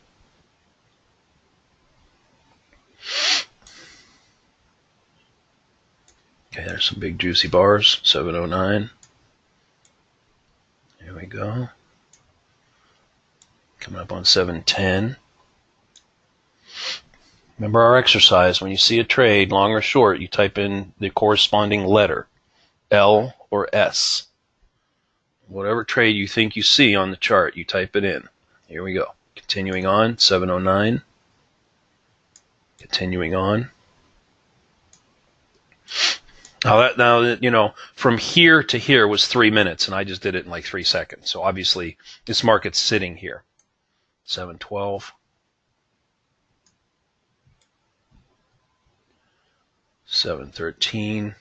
Okay, there's some big juicy bars. 7:09. Here we go. Coming up on 7:10. Remember our exercise, when you see a trade, long or short, you type in the corresponding letter, L or S. Whatever trade you think you see on the chart, you type it in. Here we go. Continuing on, 7:09. Continuing on. Now, from here to here was 3 minutes, and I just did it in like 3 seconds. So obviously, this market's sitting here. 7:12. 7:13.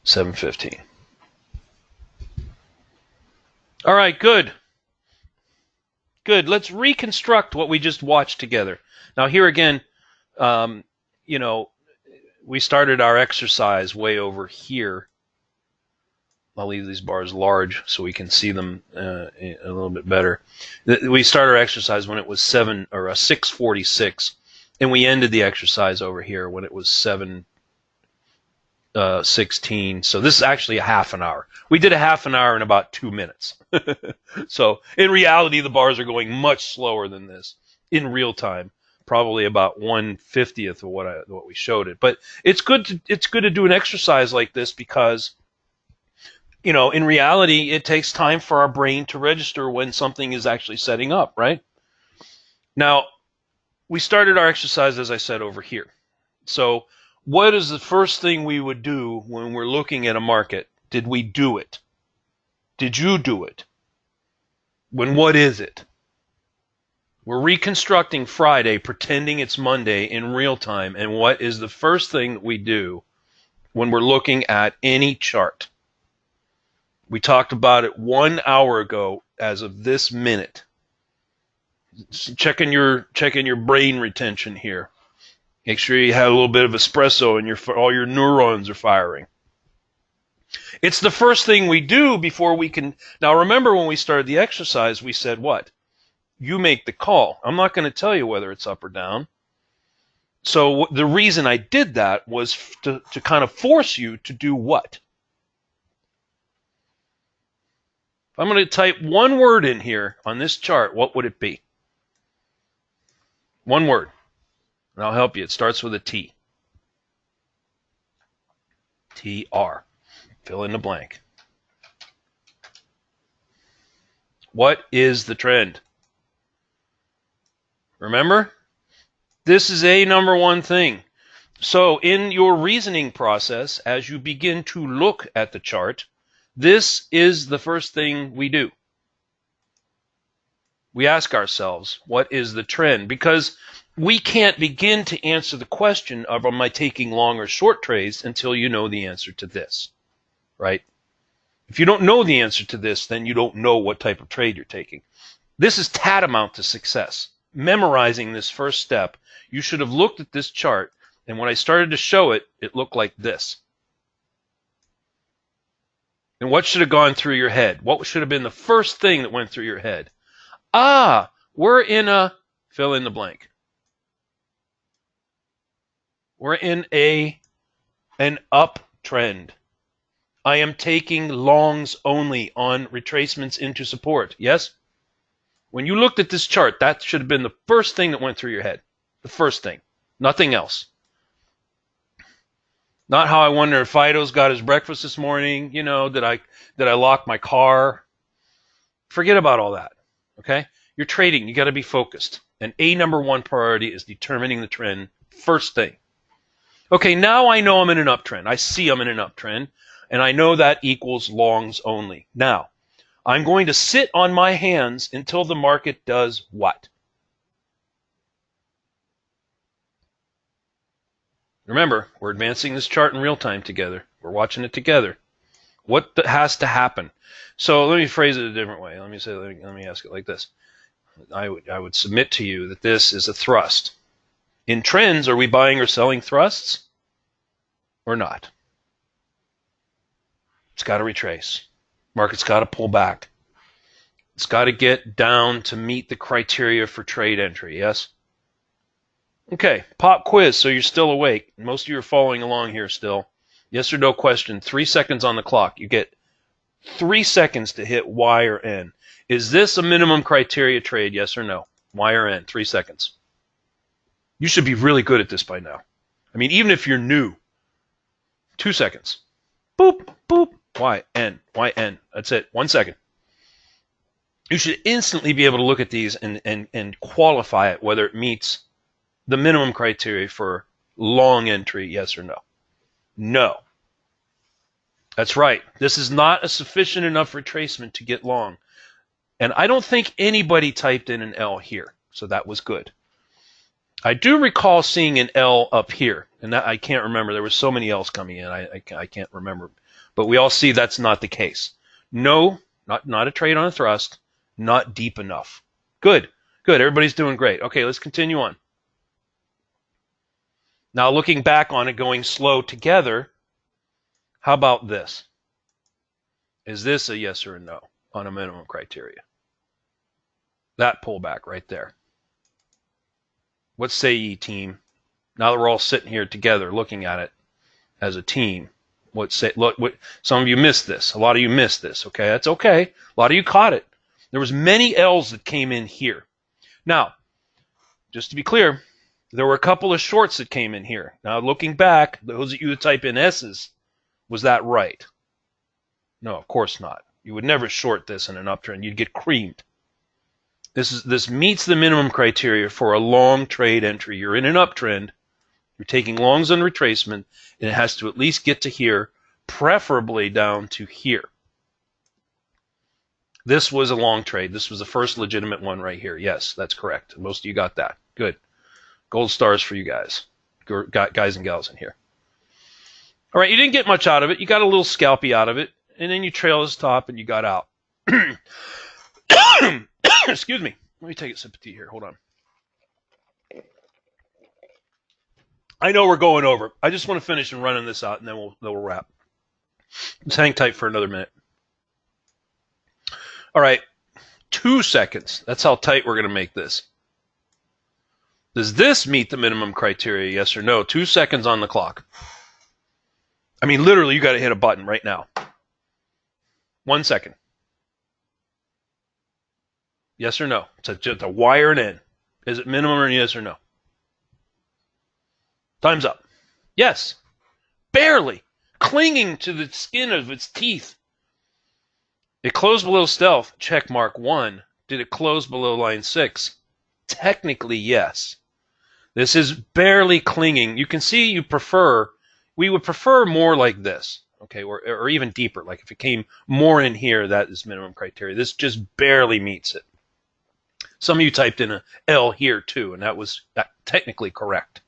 7:15. All right, good. Good. Let's reconstruct what we just watched together. Now here again, we started our exercise way over here. I'll leave these bars large so we can see them a little bit better. We started our exercise when it was 6:46, and we ended the exercise over here when it was 7:16. So this is actually a half an hour. We did a half an hour in about 2 minutes. So in reality, the bars are going much slower than this in real time. Probably about 1/50th of what we showed it. But it's good to do an exercise like this because, in reality, it takes time for our brain to register when something is actually setting up, right? Now, we started our exercise, as I said, over here. So what is the first thing we would do when we're looking at a market? Did we do it? Did you do it? What is it? We're reconstructing Friday, pretending it's Monday in real time. And what is the first thing that we do when we're looking at any chart. We talked about it 1 hour ago as of this minute. Checking your brain retention here. Make sure you have a little bit of espresso and all your neurons are firing. It's the first thing we do before we can. Now remember when we started the exercise, we said what? You make the call. I'm not going to tell you whether it's up or down. So the reason I did that was to kind of force you to do what? If I'm going to type one word in here on this chart, what would it be? One word. And I'll help you. It starts with a T. TR. Fill in the blank. What is the trend? Remember? This is a number one thing. So in your reasoning process, as you begin to look at the chart, this is the first thing we do. We ask ourselves, what is the trend? Because we can't begin to answer the question of am I taking long or short trades until you know the answer to this, right? If you don't know the answer to this, then you don't know what type of trade you're taking. This is tantamount to success. Memorizing this first step, you should have looked at this chart, and when I started to show it, it looked like this. And what should have gone through your head? What should have been the first thing that went through your head? Ah, we're in a, fill in the blank. We're in an uptrend. I am taking longs only on retracements into support. Yes? When you looked at this chart, that should have been the first thing that went through your head. The first thing. Nothing else. Not how I wonder if Fido's got his breakfast this morning. You know, did I lock my car? Forget about all that. Okay? You're trading. You got to be focused. And number one priority is determining the trend first thing. Okay, now I know I'm in an uptrend. I see I'm in an uptrend, and I know that equals longs only. Now, I'm going to sit on my hands until the market does what? Remember, we're advancing this chart in real time together. We're watching it together. What has to happen? So let me phrase it a different way. Let me ask it like this. I would submit to you that this is a thrust. In trends, are we buying or selling thrusts or not? It's got to retrace. Market's got to pull back. It's got to get down to meet the criteria for trade entry, yes? Okay, pop quiz, so you're still awake. Most of you are following along here still. Yes or no question, 3 seconds on the clock. You get 3 seconds to hit Y or N. Is this a minimum criteria trade, yes or no? Y or N, 3 seconds. You should be really good at this by now. I mean, even if you're new, 2 seconds. Boop, boop, Y, N, Y, N. That's it, 1 second. You should instantly be able to look at these and qualify it, whether it meets the minimum criteria for long entry, yes or no. No. That's right. This is not a sufficient enough retracement to get long. And I don't think anybody typed in an L here, so that was good. I do recall seeing an L up here, and that I can't remember. There were so many L's coming in, I can't remember. But we all see that's not the case. No, not a trade on a thrust, not deep enough. Good, good. Everybody's doing great. Okay, let's continue on. Now looking back on it, going slow together, how about this? Is this a yes or a no on a minimum criteria? That pullback right there. What say ye, team? Now that we're all sitting here together looking at it as a team, what say? Look, some of you missed this. A lot of you missed this. Okay, that's okay. A lot of you caught it. There was many L's that came in here. Now, just to be clear, there were a couple of shorts that came in here. Now, looking back, those of you that type in S's, was that right? No, of course not. You would never short this in an uptrend. You'd get creamed. This meets the minimum criteria for a long trade entry. You're in an uptrend. You're taking longs on retracement, and it has to at least get to here, preferably down to here. This was a long trade. This was the first legitimate one right here. Yes, that's correct. Most of you got that. Good. Gold stars for you guys and gals in here. All right, you didn't get much out of it. You got a little scalpy out of it, and then you trail this top and you got out. Excuse me. Let me take a sip of tea here. Hold on. I know we're going over. I just want to finish and running this out, and then we'll wrap. Just hang tight for another minute. All right, 2 seconds. That's how tight we're going to make this. Does this meet the minimum criteria, yes or no? 2 seconds on the clock. I mean, literally, you got to hit a button right now. 1 second. Yes or no? It's just a wire and in. Is it minimum or yes or no? Time's up. Yes. Barely. Clinging to the skin of its teeth. It closed below stealth. Check mark 1. Did it close below line 6? Technically, yes. This is barely clinging. You can see we would prefer more like this, okay, or even deeper. Like if it came more in here, that is minimum criteria. This just barely meets it. Some of you typed in a L here too, and that was technically correct.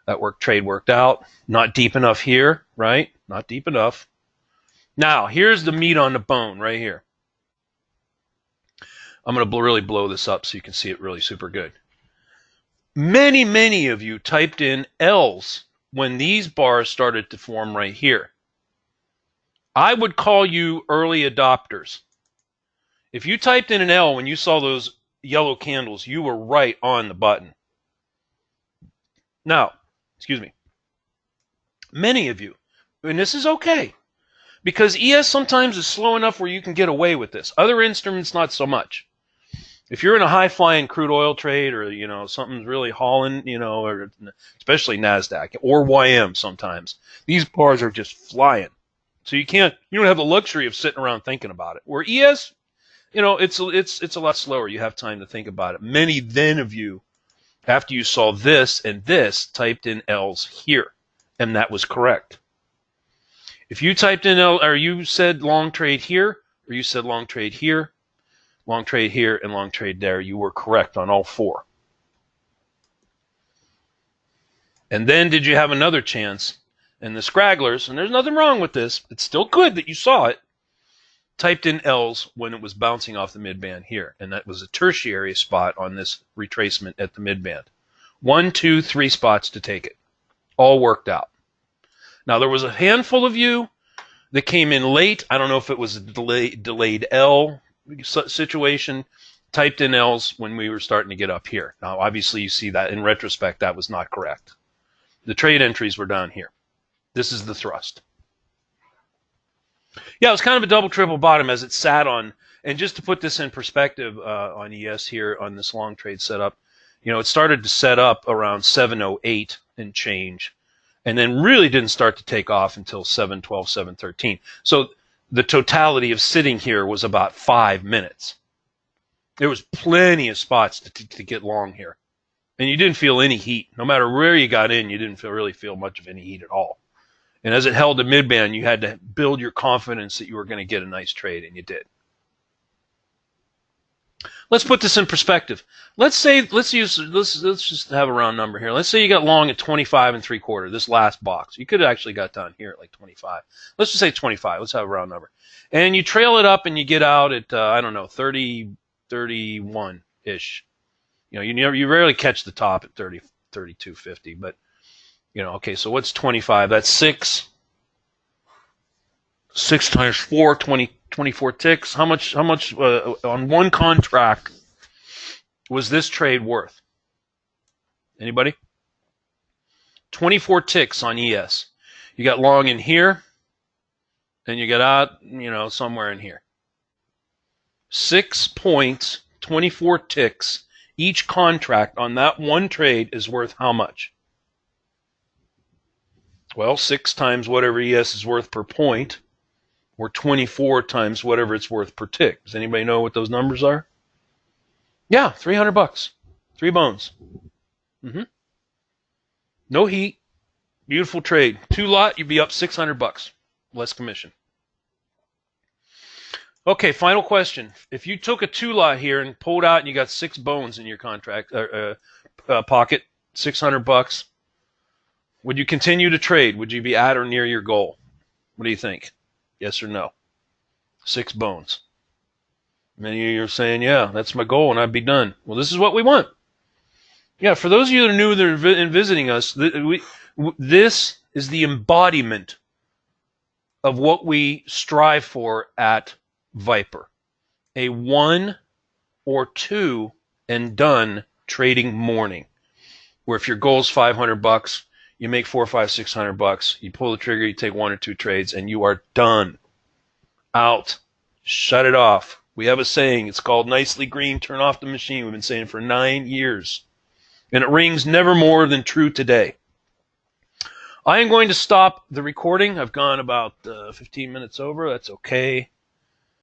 That trade worked out. Not deep enough here, right? Not deep enough. Now, here's the meat on the bone right here. I'm going to really blow this up so you can see it really super good. Many, many of you typed in L's when these bars started to form right here. I would call you early adopters. If you typed in an L when you saw those yellow candles, you were right on the button. Now, excuse me, many of you, and this is okay, because ES sometimes is slow enough where you can get away with this. Other instruments, not so much. If you're in a high-flying crude oil trade, or something's really hauling, or especially NASDAQ or YM sometimes, these bars are just flying. So you don't have the luxury of sitting around thinking about it. Where ES, it's a lot slower. You have time to think about it. Many then of you, after you saw this and this, typed in L's here, and that was correct. If you typed in L, or you said long trade here, or you said long trade here, long trade here, and long trade there, you were correct on all 4. And then did you have another chance? And the scragglers, and there's nothing wrong with this, it's still good that you saw it, typed in L's when it was bouncing off the midband here. And that was a tertiary spot on this retracement at the midband. 1, 2, 3 spots to take it. All worked out. Now, there was a handful of you that came in late. I don't know if it was a delayed L situation. Typed in L's when we were starting to get up here. Now, obviously, you see that in retrospect, that was not correct. The trade entries were down here. This is the thrust. Yeah, it was kind of a double triple bottom as it sat on. And just to put this in perspective on ES here on this long trade setup, it started to set up around 7:08 and change, and then really didn't start to take off until 7:12, 7:13. So the totality of sitting here was about 5 minutes. There was plenty of spots to get long here, and you didn't feel any heat. No matter where you got in, you didn't really feel much of any heat at all. And as it held the midband, you had to build your confidence that you were going to get a nice trade, and you did. Let's put this in perspective. Let's just have a round number here. Let's say you got long at 25 3/4, this last box. You could have actually got down here at like 25. Let's just say 25. Let's have a round number. And you trail it up and you get out at, 30, 31-ish. You rarely catch the top at 30, 32.50, but okay, so what's 25? That's 6. 6 times 4, 24 ticks. How much on one contract was this trade worth? Anybody? 24 ticks on ES. You got long in here, and you got out, somewhere in here. 6 points, 24 ticks. Each contract on that one trade is worth how much? Well, 6 times whatever ES is worth per point, or 24 times whatever it's worth per tick. Does anybody know what those numbers are? Yeah, $300. 3 bones. No heat. Beautiful trade. 2 lot, you'd be up $600. Less commission. Okay, final question. If you took a 2 lot here and pulled out and you got 6 bones in your contract pocket, $600. Would you continue to trade? Would you be at or near your goal? What do you think? Yes or no? 6 bones. Many of you are saying, yeah, that's my goal and I'd be done. Well, this is what we want. Yeah, for those of you that are new and visiting us, this is the embodiment of what we strive for at Viper. A 1 or 2 and done trading morning. Where if your goal is $500, you make $400, $500, $600, you pull the trigger, you take 1 or 2 trades, and you are done. Out. Shut it off. We have a saying. It's called nicely green, turn off the machine. We've been saying it for 9 years. And it rings never more than true today. I am going to stop the recording. I've gone about 15 minutes over. That's okay.